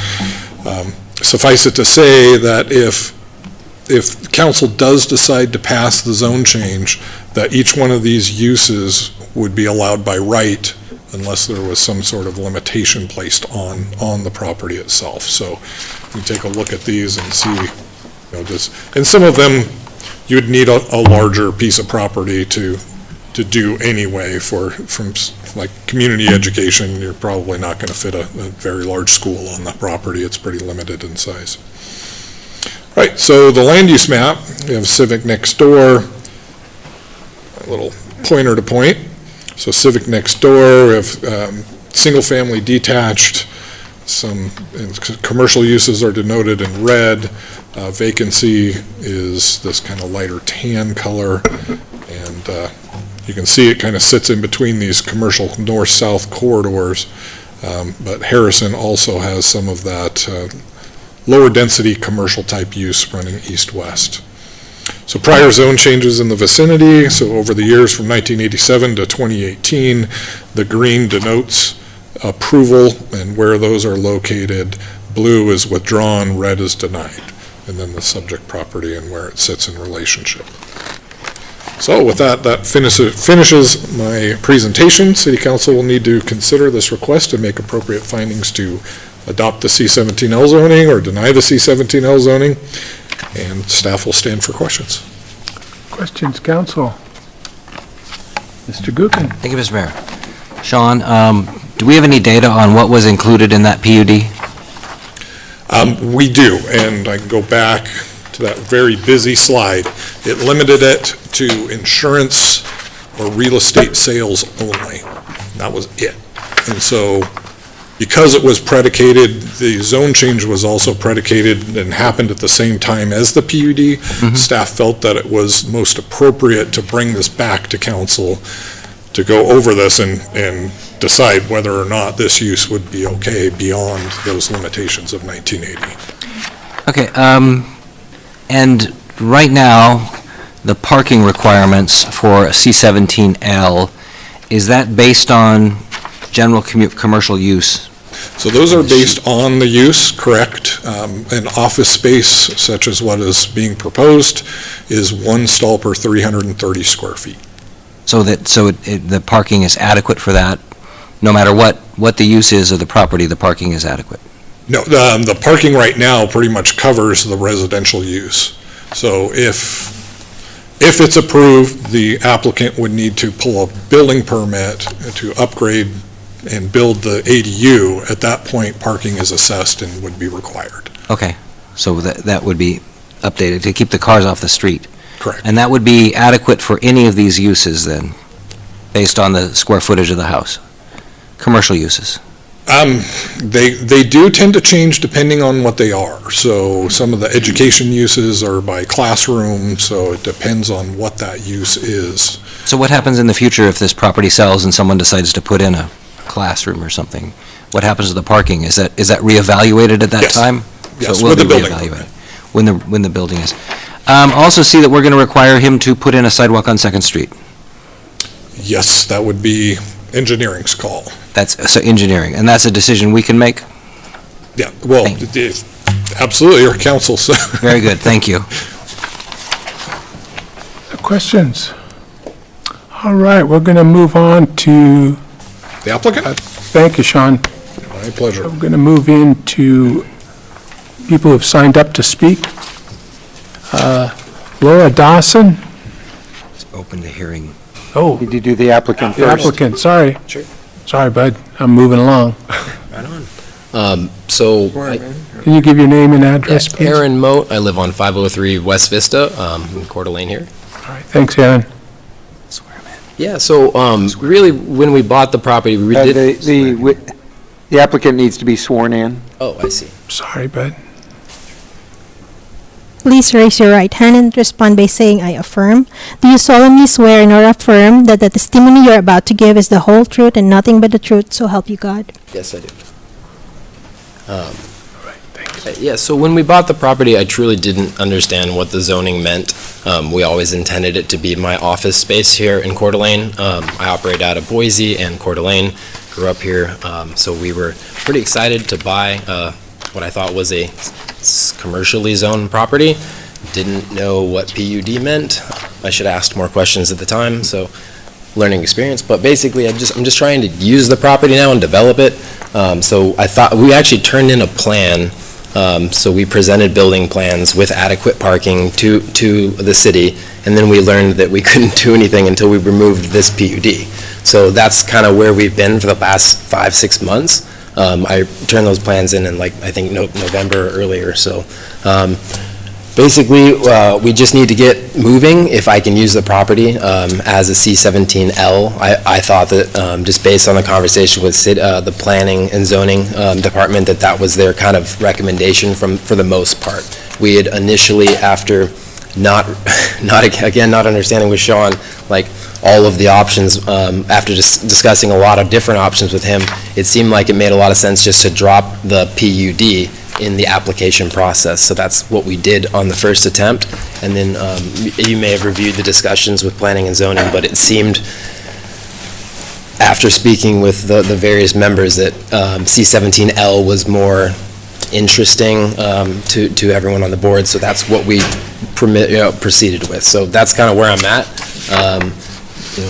Suffice it to say that if council does decide to pass the zone change, that each one of these uses would be allowed by right unless there was some sort of limitation placed on the property itself. So we take a look at these and see, and some of them you'd need a larger piece of property to do anyway. From like community education, you're probably not going to fit a very large school on that property. It's pretty limited in size. Right, so the land use map, we have Civic next door, a little pointer to point. So Civic next door, we have single-family detached, some commercial uses are denoted in red. Vacancy is this kind of lighter tan color, and you can see it kind of sits in between these commercial north-south corridors, but Harrison also has some of that lower density commercial type use running east-west. So prior zone changes in the vicinity, so over the years from 1987 to 2018, the green denotes approval and where those are located. Blue is withdrawn, red is denied, and then the subject property and where it sits in relationship. So with that finishes my presentation. City Council will need to consider this request and make appropriate findings to adopt the C-17L zoning or deny the C-17L zoning, and staff will stand for questions. Questions, council? Mr. Gookin. Thank you, Mr. Mayor. Sean, do we have any data on what was included in that PUD? We do, and I can go back to that very busy slide. It limited it to insurance or real estate sales only. That was it. And so because it was predicated, the zone change was also predicated and happened at the same time as the PUD, staff felt that it was most appropriate to bring this back to council to go over this and decide whether or not this use would be okay beyond those limitations of 1980. Okay, and right now, the parking requirements for C-17L, is that based on general commercial use? So those are based on the use, correct? An office space such as what is being proposed is one stall per 330 square feet. So the parking is adequate for that? No matter what the use is of the property, the parking is adequate? No, the parking right now pretty much covers the residential use. So if it's approved, the applicant would need to pull a building permit to upgrade and build the ADU. At that point, parking is assessed and would be required. Okay, so that would be updated to keep the cars off the street? Correct. And that would be adequate for any of these uses then, based on the square footage of the house? Commercial uses? They do tend to change depending on what they are. So some of the education uses are by classroom, so it depends on what that use is. So what happens in the future if this property sells and someone decides to put in a classroom or something? What happens to the parking? Is that reevaluated at that Yes. time? Yes, So it will with the be building reevaluated when the building is. Also see that we're going to require him to put in a sidewalk on Second Street. Yes, that would be engineering's call. So engineering, and that's a decision we can make? Yeah, well, absolutely, your counsel. Very good, thank you. Questions? All right, we're going to move on to, The applicant? thank you, Sean. My pleasure. We're going to move into people who've signed up to speak. Laura Dawson. Let's open the hearing. Oh, Did you do the applicant the first? applicant, sorry. Sure. Sorry, bud, I'm moving along. Right on. Can you give your name and address, please? Aaron Moat, I live on 503 West Vista, in Coeur d'Alene here. All right, thanks, Aaron. Yeah, so, really, when we bought the property, we did. The applicant needs to be sworn in. Oh, I see. Sorry, bud. Please raise your right hand and respond by saying, "I affirm." Do you solemnly swear and or affirm that the testimony you're about to give is the whole truth and nothing but the truth, so help you God? Yes, I do. Yeah, so when we bought the property, I truly didn't understand what the zoning meant. We always intended it to be my office space here in Coeur d'Alene. I operate out of Boise and Coeur d'Alene, grew up here, so we were pretty excited to buy what I thought was a commercially zoned property. Didn't know what PUD meant. I should have asked more questions at the time, so learning experience. But basically, I'm just trying to use the property now and develop it. So I thought, we actually turned in a plan. So we presented building plans with adequate parking to the city, and then we learned that we couldn't do anything until we removed this PUD. So that's kind of where we've been for the past 5-6 months. I turned those plans in I think November or earlier. So basically, we just need to get moving. If I can use the property as a C-17L, I thought that just based on the conversation with the planning and zoning department, that was their kind of recommendation for the most part. We had initially, after not understanding with Sean, like all of the options, after discussing a lot of different options with him, it seemed like it made a lot of sense just to drop the PUD in the application process. So that's what we did on the first attempt. And then you may have reviewed the discussions with planning and zoning, but it seemed, after speaking with the various members, that C-17L was more interesting to everyone on the board. So that's what we proceeded with. So that's kind of where I'm at.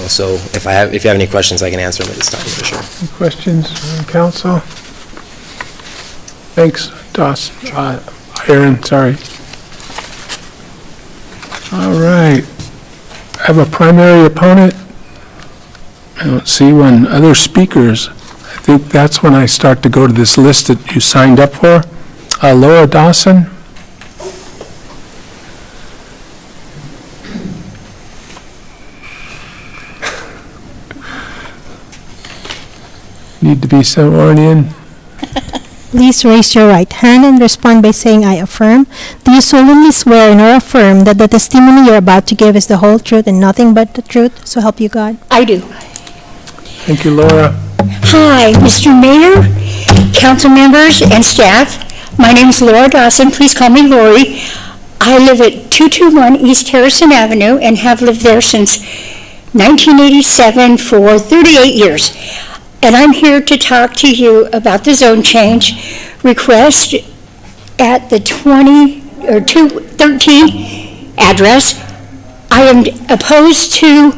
So if you have any questions, I can answer them at this time, for sure. Any questions from council? Thanks, Aaron, sorry. All right. I have a primary opponent. I don't see one. Other speakers. I think that's when I start to go to this list that you signed up for. Laura Dawson. Need to be sworn in. Please raise your right hand and respond by saying, "I affirm." Do you solemnly swear and or affirm that the testimony you're about to give is the whole truth and nothing but the truth, so help you God? I do. Thank you, Laura. Hi, Mr. Mayor, council members, and staff. My name is Laura Dawson. Please call me Lori. I live at 221 East Harrison Avenue and have lived there since 1987 for 38 years. And I'm here to talk to you about the zone change request at the 213 address. I am opposed to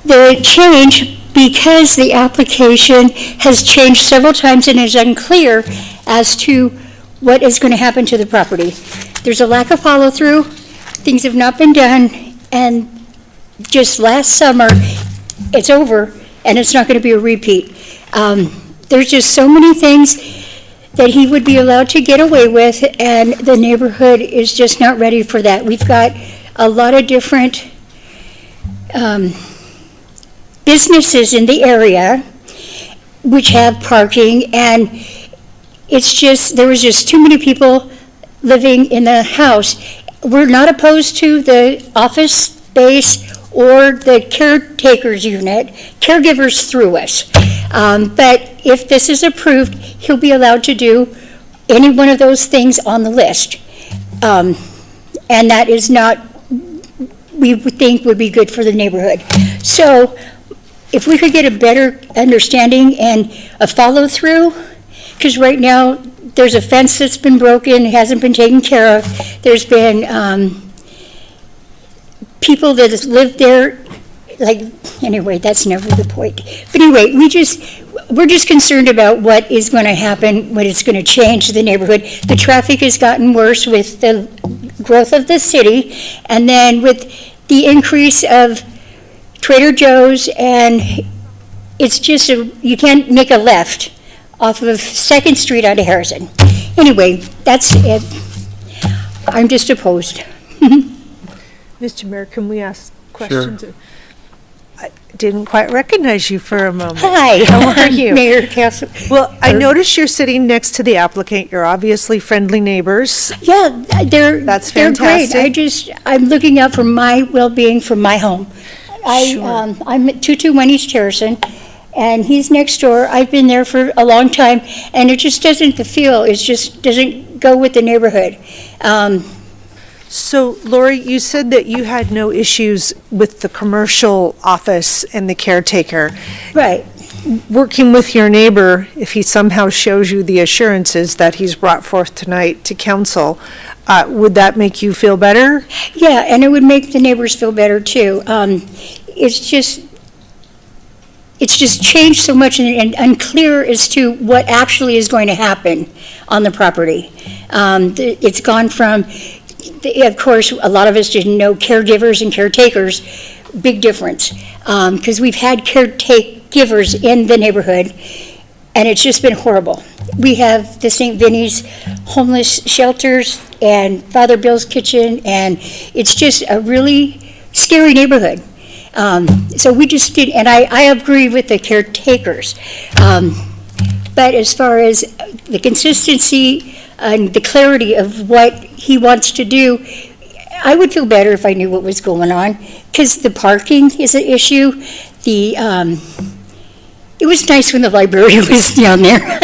the change because the application has changed several times and is unclear as to what is going to happen to the property. There's a lack of follow-through, things have not been done, and just last summer, it's over, and it's not going to be a repeat. There's just so many things that he would be allowed to get away with, and the neighborhood is just not ready for that. We've got a lot of different businesses in the area which have parking, and it's just, there was just too many people living in the house. We're not opposed to the office space or the caretaker's unit, caregivers through us. But if this is approved, he'll be allowed to do any one of those things on the list. And that is not, we would think would be good for the neighborhood. So if we could get a better understanding and a follow-through, because right now there's a fence that's been broken, hasn't been taken care of. There's been people that have lived there, like, anyway, that's never the point. But anyway, we're just concerned about what is going to happen, when it's going to change the neighborhood. The traffic has gotten worse with the growth of the city, and then with the increase of Trader Joe's, and it's just, you can't make a left off of 2nd Street out of Harrison. Anyway, that's it. I'm just opposed. Mr. Mayor, can we ask questions? Sure. I didn't quite recognize you for a moment. Hi. How are you? Mayor Castle. Well, I noticed you're sitting next to the applicant. You're obviously friendly neighbors. Yeah, That's fantastic. They're great. I'm looking out for my well-being from my home. Sure. I'm at 221 East Harrison, and he's next door. I've been there for a long time, and it just doesn't, the feel, it just doesn't go with the neighborhood. So, Lori, you said that you had no issues with the commercial office and the caretaker. Right. Working with your neighbor, if he somehow shows you the assurances that he's brought forth tonight to council, would that make you feel better? Yeah, and it would make the neighbors feel better, too. It's just changed so much and unclear as to what actually is going to happen on the property. It's gone from, of course, a lot of us didn't know caregivers and caretakers, big difference. Because we've had caregivers in the neighborhood, and it's just been horrible. We have the St. Vinny's homeless shelters and Father Bill's Kitchen, and it's just a really scary neighborhood. So we just did, and I agree with the caretakers. But as far as the consistency and the clarity of what he wants to do, I would feel better if I knew what was going on, because the parking is an issue. It was nice when the library was down there.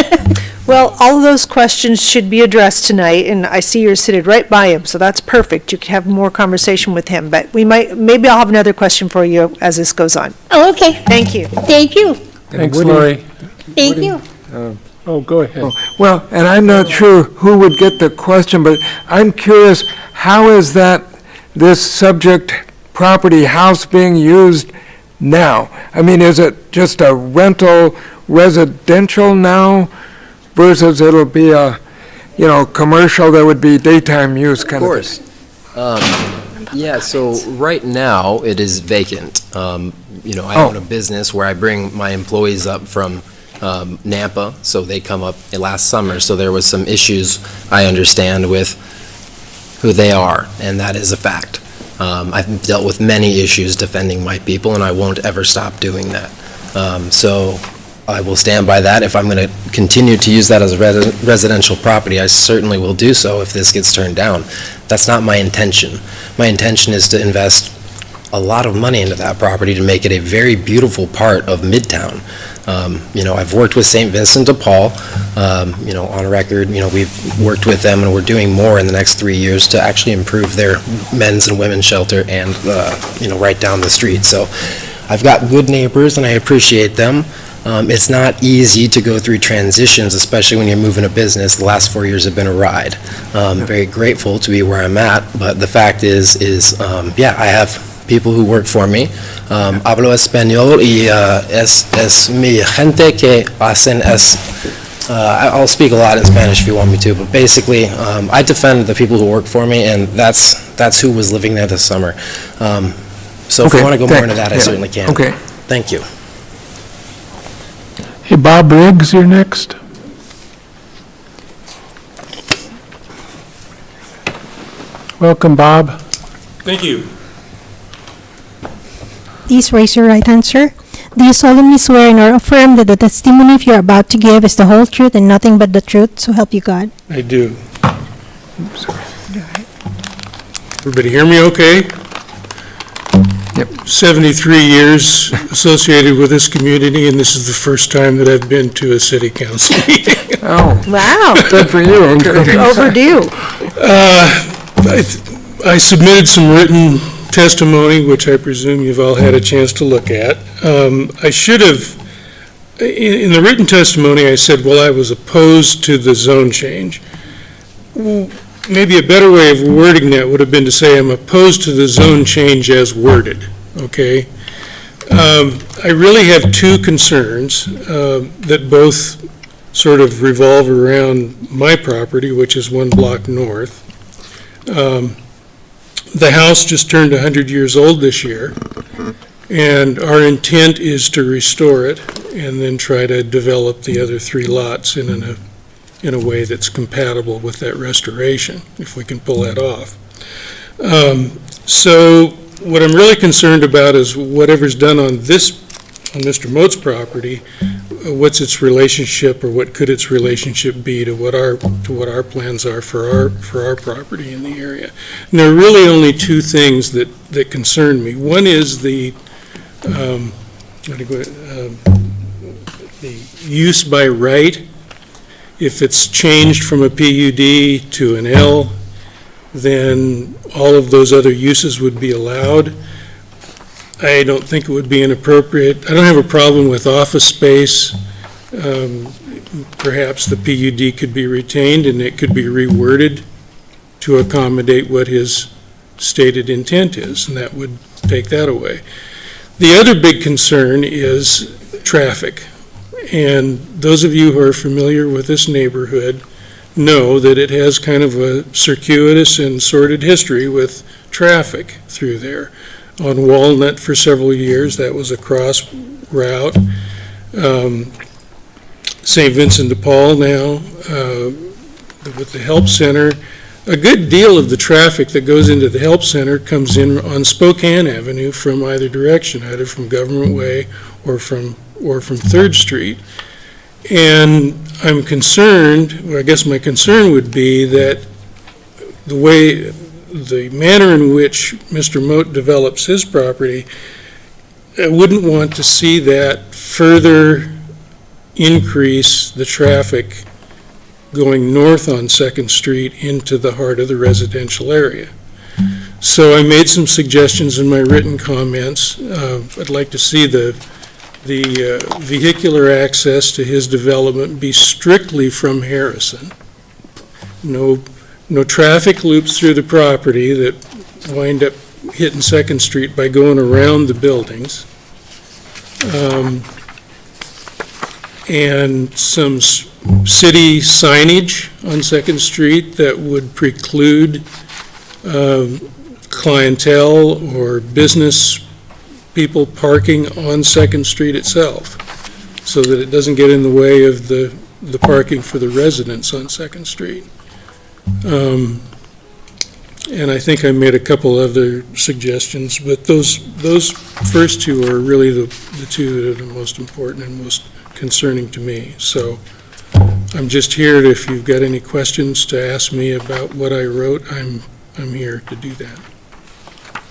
Well, all of those questions should be addressed tonight, and I see you're seated right by him, so that's perfect. You can have more conversation with him, but maybe I'll have another question for you as this goes on. Oh, okay. Thank you. Thank you. Thanks, Lori. Thank you. Oh, go ahead. Well, and I'm not sure who would get the question, but I'm curious, how is this subject property house being used now? I mean, is it just a rental residential now versus it'll be a, commercial that would be daytime use kind of thing? Of course. Yeah, so right now it is vacant. I own a business where I bring my employees up from Nampa, so they come up last summer, so there was some issues, I understand, with who they are, and that is a fact. I've dealt with many issues defending my people, and I won't ever stop doing that. So I will stand by that. If I'm going to continue to use that as a residential property, I certainly will do so if this gets turned down. That's not my intention. My intention is to invest a lot of money into that property to make it a very beautiful part of Midtown. I've worked with St. Vincent de Paul, on record, we've worked with them, and we're doing more in the next 3 years to actually improve their men's and women's shelter and, right down the street. So I've got good neighbors, and I appreciate them. It's not easy to go through transitions, especially when you're moving a business. The last 4 years have been a ride. Very grateful to be where I'm at, but the fact is, I have people who work for me. Hablo español y es mi gente que hacen I'll speak a lot in Spanish if you want me to, but basically, I defend the people who work for me, and that's who was living there this summer. So if you want to go more into that, I certainly can. Okay. Thank you. Hey, Bob Riggs, you're next. Welcome, Bob. Thank you. Please raise your right hand, sir. Do you solemnly swear and/or affirm that the testimony you're about to give is the whole truth and nothing but the truth, so help you God? I do. Everybody hear me okay? Yep. 73 years associated with this community, and this is the first time that I've been to a city council meeting. Oh, Wow, good for you. overdue. I submitted some written testimony, which I presume you've all had a chance to look at. I should have, in the written testimony, I said, well, I was opposed to the zone change. Maybe a better way of wording that would have been to say I'm opposed to the zone change as worded, okay? I really have two concerns that both sort of revolve around my property, which is 1 block north. The house just turned 100 years old this year, and our intent is to restore it and then try to develop the other 3 lots in a way that's compatible with that restoration, if we can pull that off. So what I'm really concerned about is whatever's done on Mr. Moat's property, what's its relationship, or what could its relationship be to what our plans are for our property in the area. And there are really only 2 things that concern me. One is the use by right. If it's changed from a PUD to an L, then all of those other uses would be allowed. I don't think it would be inappropriate. I don't have a problem with office space. Perhaps the PUD could be retained and it could be reworded to accommodate what his stated intent is, and that would take that away. The other big concern is traffic. And those of you who are familiar with this neighborhood know that it has kind of a circuitous and sordid history with traffic through there. On Walnut for several years, that was a cross route. St. Vincent de Paul now, with the Help Center. A good deal of the traffic that goes into the Help Center comes in on Spokane Avenue from either direction, either from Government Way or from 3rd Street. And I'm concerned, or I guess my concern would be that the manner in which Mr. Moat develops his property, I wouldn't want to see that further increase the traffic going north on 2nd Street into the heart of the residential area. So I made some suggestions in my written comments. I'd like to see the vehicular access to his development be strictly from Harrison. No traffic loops through the property that wind up hitting 2nd Street by going around the buildings. And some city signage on 2nd Street that would preclude clientele or business people parking on 2nd Street itself, so that it doesn't get in the way of the parking for the residents on 2nd Street. And I think I made a couple other suggestions, but those first 2 are really the 2 that are the most important and most concerning to me. So I'm just here, if you've got any questions to ask me about what I wrote, I'm here to do that.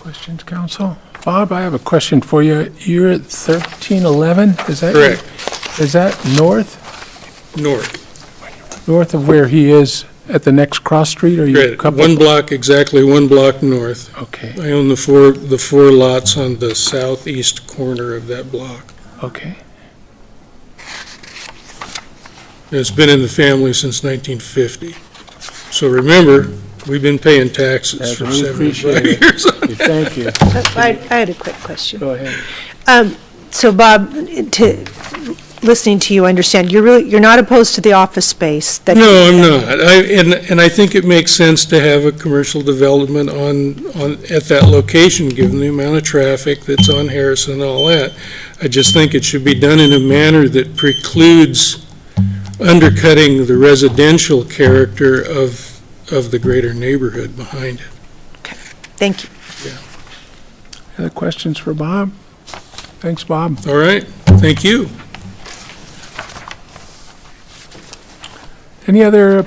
Questions, council? Bob, I have a question for you. You're at 1311, is that? Correct. Is that north of where he is at the next cross street, or you? a Right, couple- one block, exactly one block north. Okay, I own the four lots on the southeast corner of that block. okay. And it's been in the family since 1950. So remember, we've been paying taxes for We 75 appreciate it. years. Thank you. I had a quick question. Go ahead. So Bob, listening to you, I understand, you're not opposed to the office space? That No, I'm not. And I think it makes sense to have a commercial development at that location, given the amount of traffic that's on Harrison and all that. I just think it should be done in a manner that precludes undercutting the residential character of the greater neighborhood behind it. Thank you. Other questions for Bob? Thanks, Bob. All right, thank you. Any other,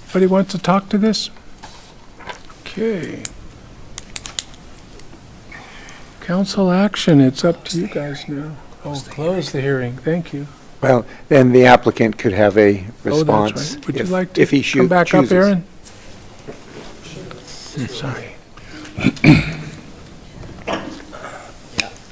anybody wants to talk to this? Okay. Council action, it's up to you guys now. Oh, close the hearing, thank you. Well, then the applicant could have a Oh, response. that's right. Would you if- like if he to come back up, chooses. Aaron? Sorry.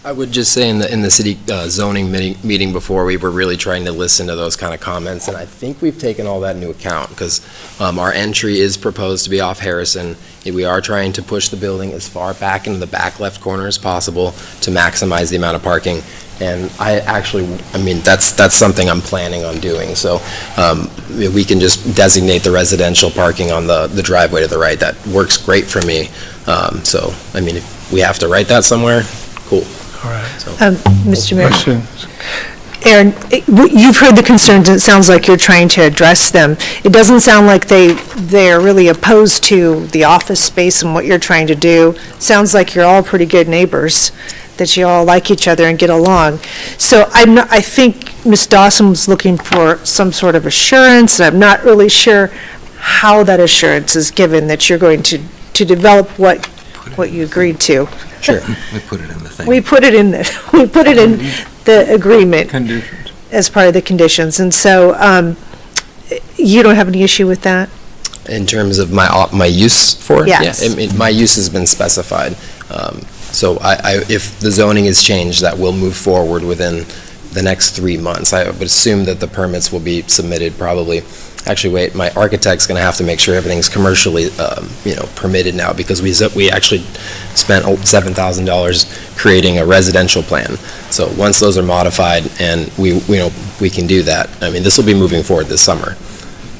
I would just say in the city zoning meeting before, we were really trying to listen to those kind of comments, and I think we've taken all that into account, because our entry is proposed to be off Harrison. We are trying to push the building as far back into the back left corner as possible to maximize the amount of parking. And that's something I'm planning on doing. So we can just designate the residential parking on the driveway to the right. That works great for me. If we have to write that somewhere, cool. All right. Mr. Mayor. Questions? Aaron, you've heard the concerns, it sounds like you're trying to address them. It doesn't sound like they're really opposed to the office space and what you're trying to do. Sounds like you're all pretty good neighbors, that you all like each other and get along. So I think Ms. Dawson was looking for some sort of assurance, and I'm not really sure how that assurance is given, that you're going to develop what you agreed to. Sure, we put it in the thing. We put it in the agreement. Conditions. As part of the conditions, and so, you don't have any issue with that? In terms of my use for it? Yes. Yeah, my use has been specified. So if the zoning is changed, that will move forward within the next 3 months. I would assume that the permits will be submitted probably, actually, wait, my architect's going to have to make sure everything's commercially, permitted now, because we actually spent $7,000 creating a residential plan. So once those are modified and we can do that, this will be moving forward this summer,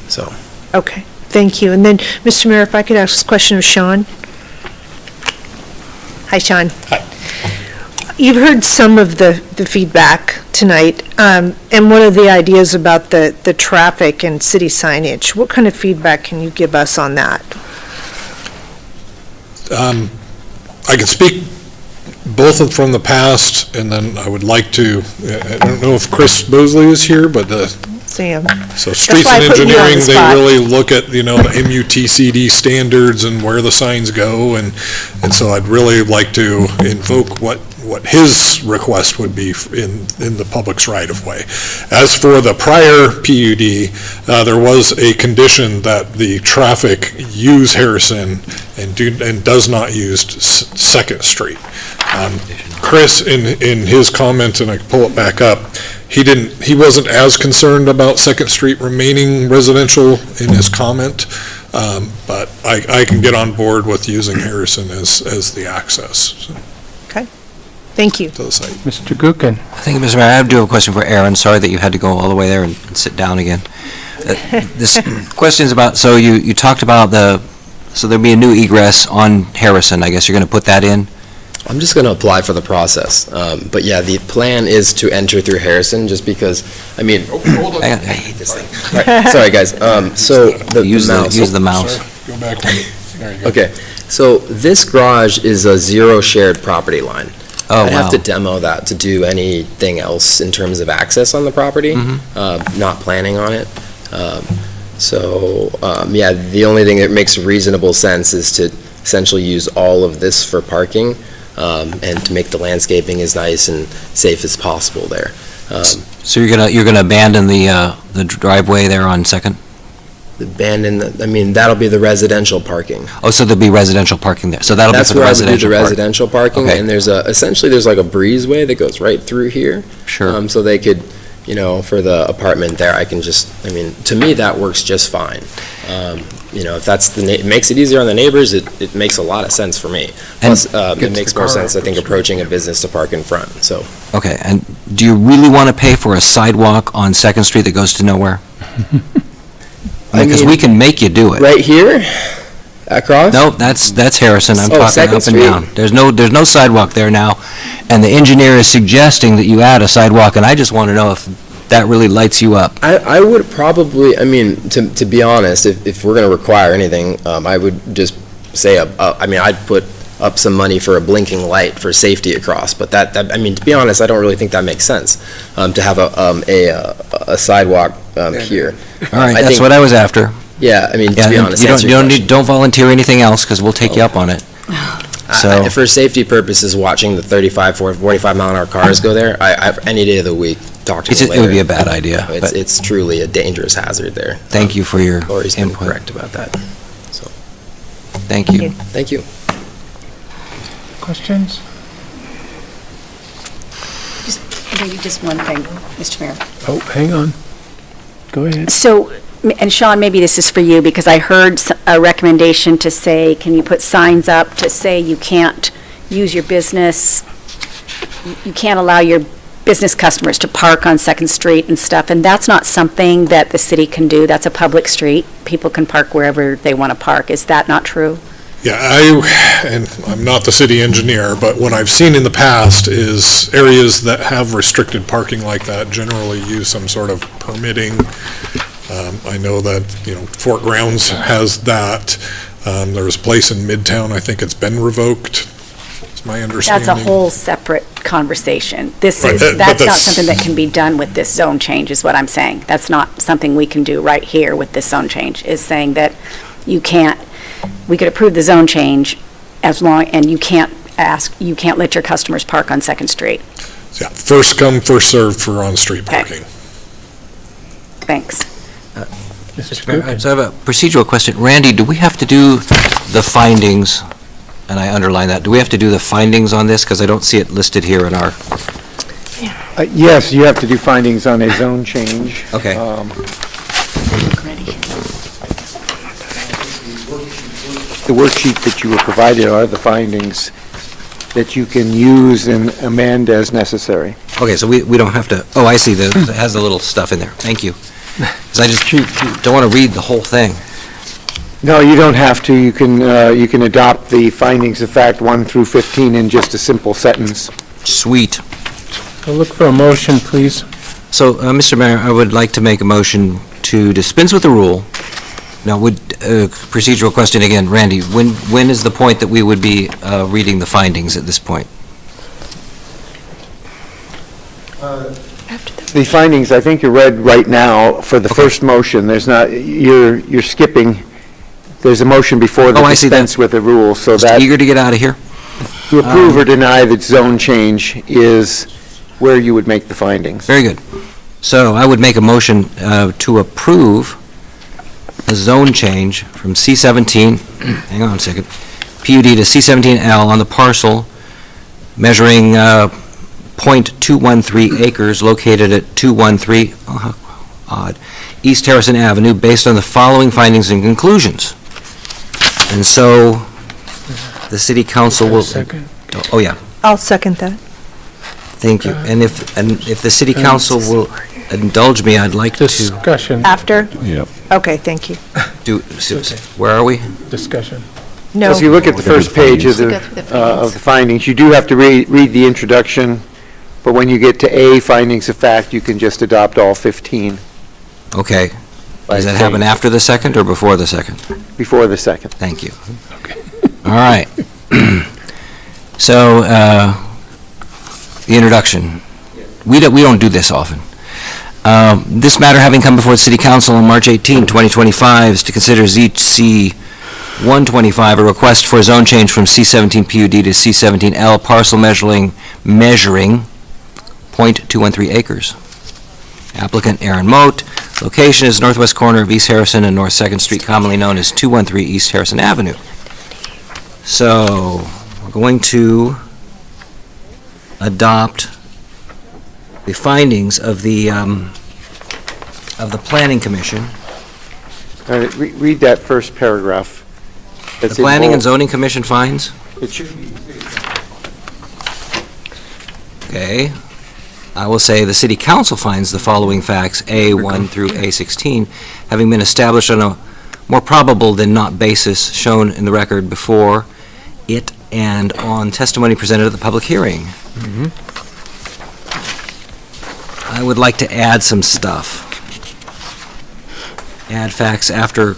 so. Okay, thank you. And then, Mr. Mayor, if I could ask this question of Sean? Hi, Sean. Hi. You've heard some of the feedback tonight, and one of the ideas about the traffic and city signage. What kind of feedback can you give us on that? I can speak both from the past, and then I would like to, I don't know if Chris Bosley is here, but Sam. so streets and engineering, they really look at, the MUTCD standards and where the signs go, and so I'd really like to invoke what his request would be in the public's right-of-way. As for the prior PUD, there was a condition that the traffic use Harrison and does not use Second Street. Chris, in his comments, and I can pull it back up, he wasn't as concerned about Second Street remaining residential in his comment, but I can get on board with using Harrison as the access. Okay, thank you. To the site. Mr. Gookin. Thank you, Mr. Mayor. I do have a question for Aaron. Sorry that you had to go all the way there and sit down again. This question is about, so you talked about so there'll be a new egress on Harrison. I guess you're going to put that in? I'm just going to apply for the process. But yeah, the plan is to enter through Harrison, just because, I hate this thing. All right, sorry, guys. So Use the mouse. Go back one. There you go. Okay, so this garage is a zero shared property line. Oh, I'd have wow. to demo that to do anything else in terms of access on the property. Not planning on it. Yeah, the only thing that makes reasonable sense is to essentially use all of this for parking. and to make the landscaping as nice and safe as possible there. So you're gonna abandon the driveway there on Second? That'll be the residential parking. Oh, so there'll be residential parking there, so that'll be That's for the where I would do residential the part? residential parking, Okay. and essentially there's like a breezeway that goes right through here. Sure. So they could, for the apartment there, to me, that works just fine. If that's it makes it easier on the neighbors, it makes a lot of sense for me. Plus, it makes more sense, I think, approaching a business to park in front, so. Okay, and do you really want to pay for a sidewalk on Second Street that goes to nowhere? Because we can make you do it. Right here? Across? No, that's Harrison, I'm Oh, talking Second up and Street. down. There's no sidewalk there now, and the engineer is suggesting that you add a sidewalk, and I just want to know if that really lights you up. I would probably, to be honest, if we're going to require anything, I would just say, I'd put up some money for a blinking light for safety across, but to be honest, I don't really think that makes sense, to have a sidewalk here. All right, that's what I was after. Yeah, to be honest. Don't volunteer anything else, because we'll take you up on it. So, For safety purposes, watching the 35, 45 mile an hour cars go there, any day of the week, talk to me later. it would be a bad idea, but It's truly a dangerous hazard there. thank you for your Lori's been input. correct about that. So, Thank you. thank you. Questions? Maybe just one thing, Mr. Mayor. Oh, hang on. Go ahead. So, and Sean, maybe this is for you, because I heard a recommendation to say, can you put signs up to say you can't use your business, you can't allow your business customers to park on Second Street and stuff, and that's not something that the city can do. That's a public street. People can park wherever they want to park. Is that not true? Yeah, and I'm not the city engineer, but what I've seen in the past is areas that have restricted parking like that generally use some sort of permitting. I know that, Fort Grounds has that. There's a place in Midtown, I think it's been revoked, it's my understanding. That's a whole separate conversation. That's Right, but not that's- something that can be done with this zone change, is what I'm saying. That's not something we can do right here with this zone change, is saying that you can't, we could approve the zone change and you can't let your customers park on Second Street. Yeah, first come, first served for on-street parking. Thanks. Mr. Mayor, so I have a procedural question. Randy, do we have to do the findings, and I underline that, do we have to do the findings on this? Because I don't see it listed here in our... Yes, you have to do findings on a zone change. Okay. The worksheet that you were provided are the findings that you can use and amend as necessary. Okay, so we don't have to, oh, I see, it has the little stuff in there. Thank you. Because I just don't want to read the whole thing. No, you don't have to. You can adopt the findings of fact 1 through 15 in just a simple sentence. Sweet. I'll look for a motion, please. So, Mr. Mayor, I would like to make a motion to dispense with the rule. Now, procedural question again, Randy, when is the point that we would be reading the findings at this point? The findings, I think, are read right now for the first motion. There's not, you're skipping, there's a motion before the I see that. dispense with the rule, so Just that eager to get out of here. to approve or deny the zone change is where you would make the findings. Very good. So I would make a motion to approve a zone change from C-17, hang on a second, PUD to C-17L on the parcel measuring .213 acres located at 213, East Harrison Avenue, based on the following findings and conclusions. And so the city council will... Second? Oh, yeah. I'll second that. Thank you. And if the city council will indulge me, I'd like to Discussion. After? Yep. Okay, thank you. do, where are we? Discussion. No. If you look at the first page of the findings, you do have to read the introduction, but when you get to A, findings of fact, you can just adopt all 15 Okay. Does that happen after the second or before the second? before the second. Thank you. All right. So, the introduction. We don't do this often. This matter having come before the City Council on March 18, 2025, is to consider ZC 125, a request for a zone change from C17 PUD to C17L, parcel measuring .213 acres. Applicant Aaron Moat. Location is northwest corner of East Harrison and North 2nd Street, commonly known as 213 East Harrison Avenue. So, we're going to adopt the findings of the Planning Commission. All right, read that first paragraph. The Planning and Zoning Commission finds? It should be. Okay. I will say the City Council finds the following facts, A1 through A16, having been established on a more probable than not basis shown in the record before it and on testimony presented at the public hearing. I would like to add some stuff. Add facts after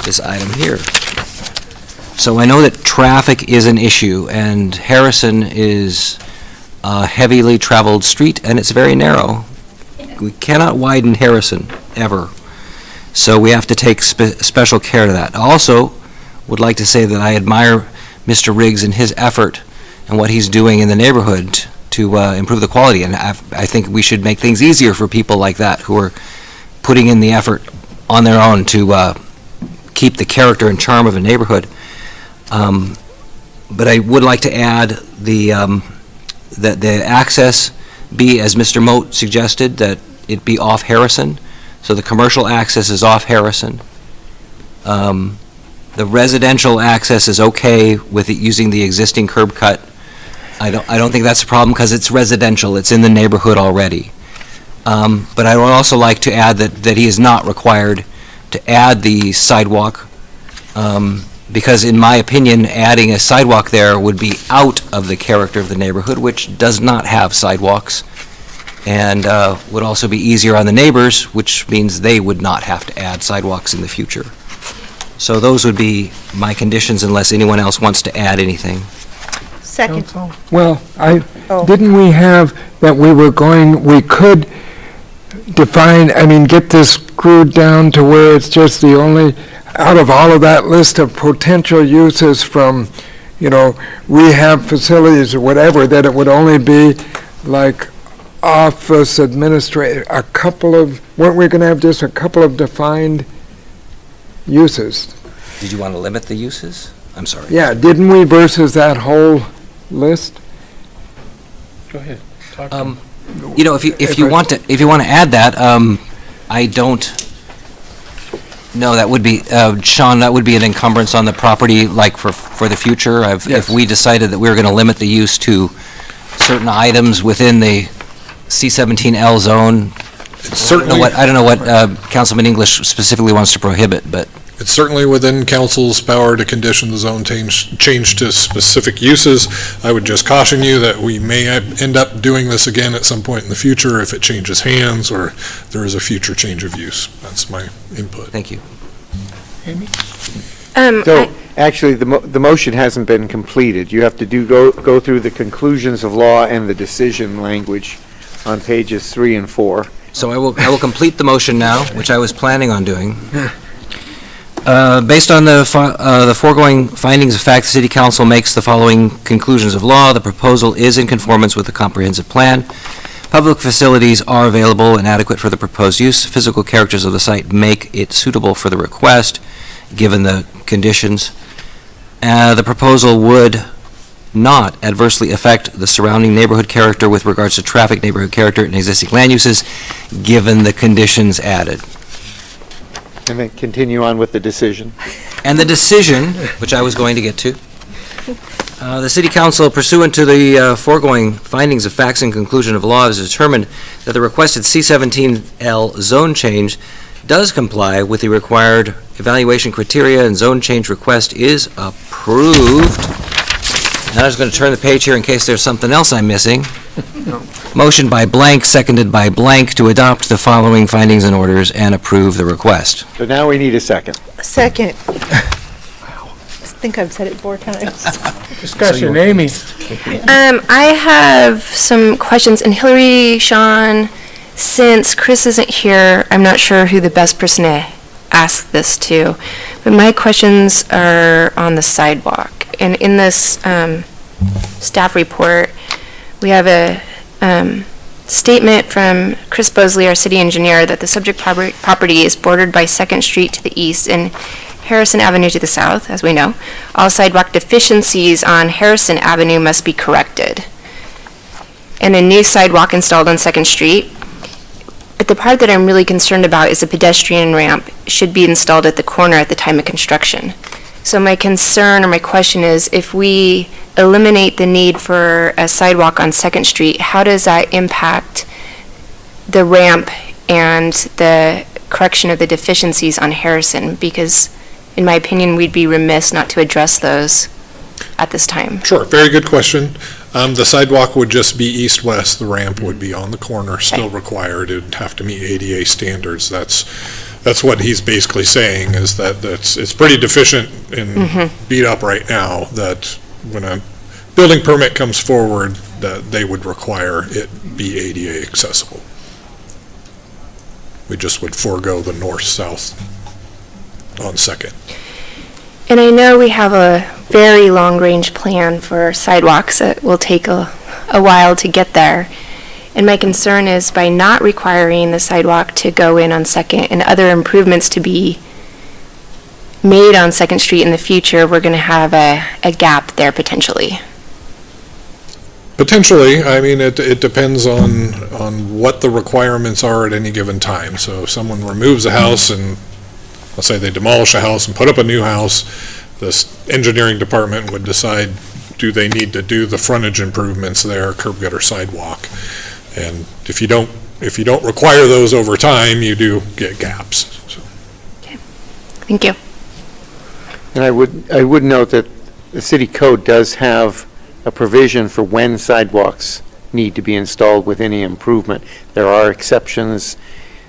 this item here. So I know that traffic is an issue, and Harrison is a heavily traveled street, and it's very narrow. We cannot widen Harrison, ever. So we have to take special care of that. I also would like to say that I admire Mr. Riggs and his effort and what he's doing in the neighborhood to improve the quality, and I think we should make things easier for people like that who are putting in the effort on their own to keep the character and charm of a neighborhood. But I would like to add that the access be, as Mr. Moat suggested, that it be off Harrison. So the commercial access is off Harrison. The residential access is okay with it using the existing curb cut. I don't think that's a problem because it's residential. It's in the neighborhood already. But I would also like to add that he is not required to add the sidewalk, because in my opinion, adding a sidewalk there would be out of the character of the neighborhood, which does not have sidewalks, and would also be easier on the neighbors, which means they would not have to add sidewalks in the future. So those would be my conditions unless anyone else wants to add anything. Second. Well, Oh. didn't we have that we could define, get this screwed down to where it's just the only, out of all of that list of potential uses from, rehab facilities or whatever, that it would only be like office administrator, weren't we going to have just a couple of defined uses? Did you want to limit the uses? I'm sorry. Yeah, didn't we versus that whole list? Go ahead. Talk If you want to add that, I don't. No, that would be Sean. That would be an encumbrance on the property, like for the future. If we decided that we were going to limit the use to certain items within the C17L zone. I don't know what Councilman English specifically wants to prohibit, but. It's certainly within council's power to condition the zone change to specific uses. I would just caution you that we may end up doing this again at some point in the future if it changes hands or there is a future change of use. That's my input. Thank you. Amy? So, actually, the motion hasn't been completed. You have to go through the conclusions of law and the decision language on pages 3 and 4. So I will complete the motion now, which I was planning on doing. Based on the foregoing findings of fact, the City Council makes the following conclusions of law. The proposal is in conformance with the comprehensive plan. Public facilities are available and adequate for the proposed use. Physical characters of the site make it suitable for the request, given the conditions. The proposal would not adversely affect the surrounding neighborhood character with regards to traffic, neighborhood character, and existing land uses, given the conditions added. And then continue on with the decision. And the decision, which I was going to get to, the City Council, pursuant to the foregoing findings of facts and conclusion of law, has determined that the requested C17L zone change does comply with the required evaluation criteria, and zone change request is approved. And I was going to turn the page here in case there's something else I'm missing. Motion by blank, seconded by blank, to adopt the following findings and orders and approve the request. So now we need a second. Second. I think I've said it 4 times. Discussion, Amy. I have some questions, and Hillary, Sean, since Chris isn't here, I'm not sure who the best person ask this too, but my questions are on the sidewalk. And in this staff report, we have a statement from Chris Bosley, our city engineer, that the subject property is bordered by 2nd Street to the east and Harrison Avenue to the south, as we know. All sidewalk deficiencies on Harrison Avenue must be corrected. And a new sidewalk installed on 2nd Street. But the part that I'm really concerned about is the pedestrian ramp should be installed at the corner at the time of construction. So my concern or my question is, if we eliminate the need for a sidewalk on 2nd Street, how does that impact the ramp and the correction of the deficiencies on Harrison? Because in my opinion, we'd be remiss not to address those at this time. Sure, very good question. The sidewalk would just be east-west, the ramp would be on the corner, still required, it'd have to meet ADA standards. That's what he's basically saying, is that it's pretty deficient and beat up right now, that when a building permit comes forward, that they would require it be ADA accessible. We just would forego the north-south on 2nd. And I know we have a very long-range plan for sidewalks. It will take a while to get there. And my concern is by not requiring the sidewalk to go in on 2nd and other improvements to be made on 2nd Street in the future, we're going to have a gap there potentially. Potentially, I mean, it depends on what the requirements are at any given time. So if someone removes a house and, let's say they demolish a house and put up a new house, this engineering department would decide, do they need to do the frontage improvements there, curb gutter, sidewalk? And if you don't require those over time, you do get gaps. So. Okay. Thank you. And I would note that the city code does have a provision for when sidewalks need to be installed with any improvement. There are exceptions,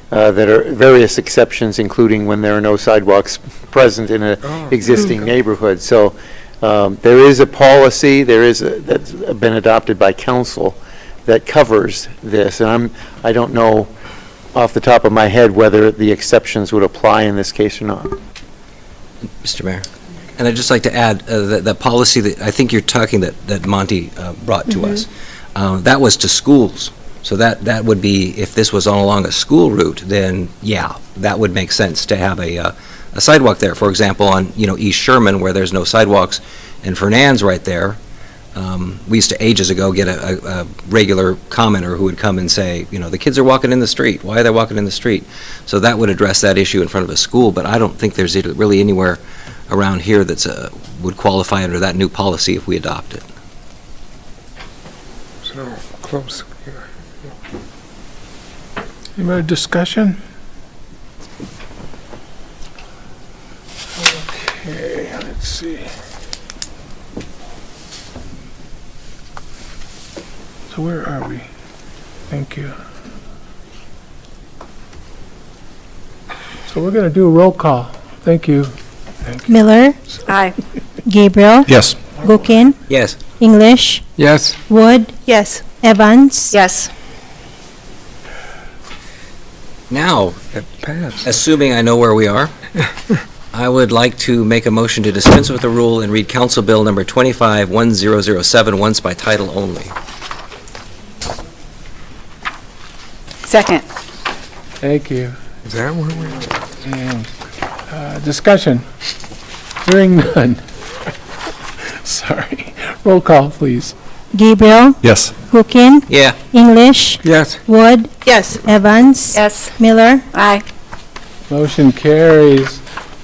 that are various exceptions, including when there are no sidewalks present in an existing neighborhood. So there is a policy, that's been adopted by council that covers this. And I don't know off the top of my head whether the exceptions would apply in this case or not. Mr. Mayor. And I'd just like to add that policy that I think you're talking that Monty brought to us, that was to schools. So that would be, if this was all along a school route, then yeah, that would make sense to have a sidewalk there. For example, on East Sherman, where there's no sidewalks, and Fernand's right there. We used to ages ago get a regular commenter who would come and say, the kids are walking in the street. Why are they walking in the street? So that would address that issue in front of a school. But I don't think there's really anywhere around here that's would qualify under that new policy if we adopt it. So close. Any more discussion? Okay, let's see. So where are we? Thank you. So we're going to do a roll call. Thank you. Miller. Aye. Gabriel. Yes. Gookin. Yes. English. Yes. Wood. Yes. Evans. Yes. Now, It passed. assuming I know where we are, I would like to make a motion to dispense with the rule and read Council Bill number 25-1007 once by title only. Second. Thank you. Is that where we are? And discussion. Hearing none. Sorry. Roll call, please. Gabriel. Yes. Gookin. Yeah. English. Yes. Wood. Yes. Evans. Yes. Miller. Aye. Motion carries.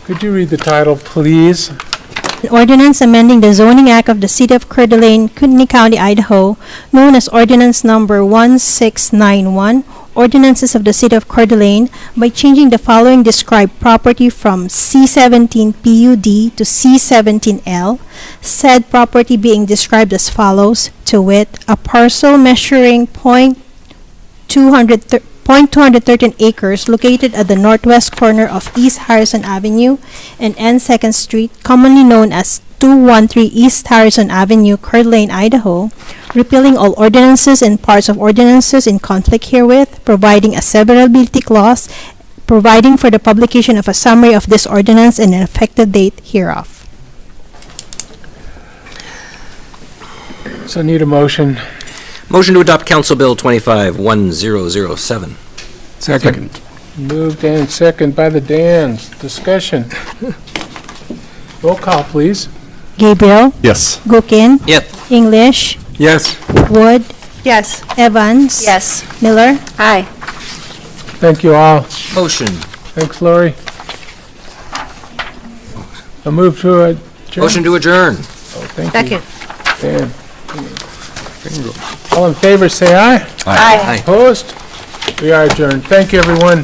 Could you read the title, please? An ordinance amending the zoning act of the city of Coeur d'Alene, Kootenai County, Idaho, known as Ordinance Number 1691, Ordinances of the City of Coeur d'Alene, by changing the following described property from C17 PUD to C17L, said property being described as follows, to wit, a parcel measuring .213 acres located at the northwest corner of East Harrison Avenue and N 2nd Street, commonly known as 213 East Harrison Avenue, Coeur d'Alene, Idaho, repealing all ordinances and parts of ordinances in conflict herewith, providing a severability clause, providing for the publication of a summary of this ordinance and an effective date hereof. So need a motion. Motion to adopt Council Bill 25-1007. Second. Moved and second by the Dans. Discussion. Roll call, please. Gabriel? Yes. Gookin? Yep. English? Yes. Wood? Yes. Evans? Yes. Miller? Aye. Thank you all. Motion. Thanks, Lori. A move to adjourn. Motion to adjourn. Oh, thank you. Second. Dan. All in favor, say aye. Aye. Opposed? We are adjourned. Thank you, everyone.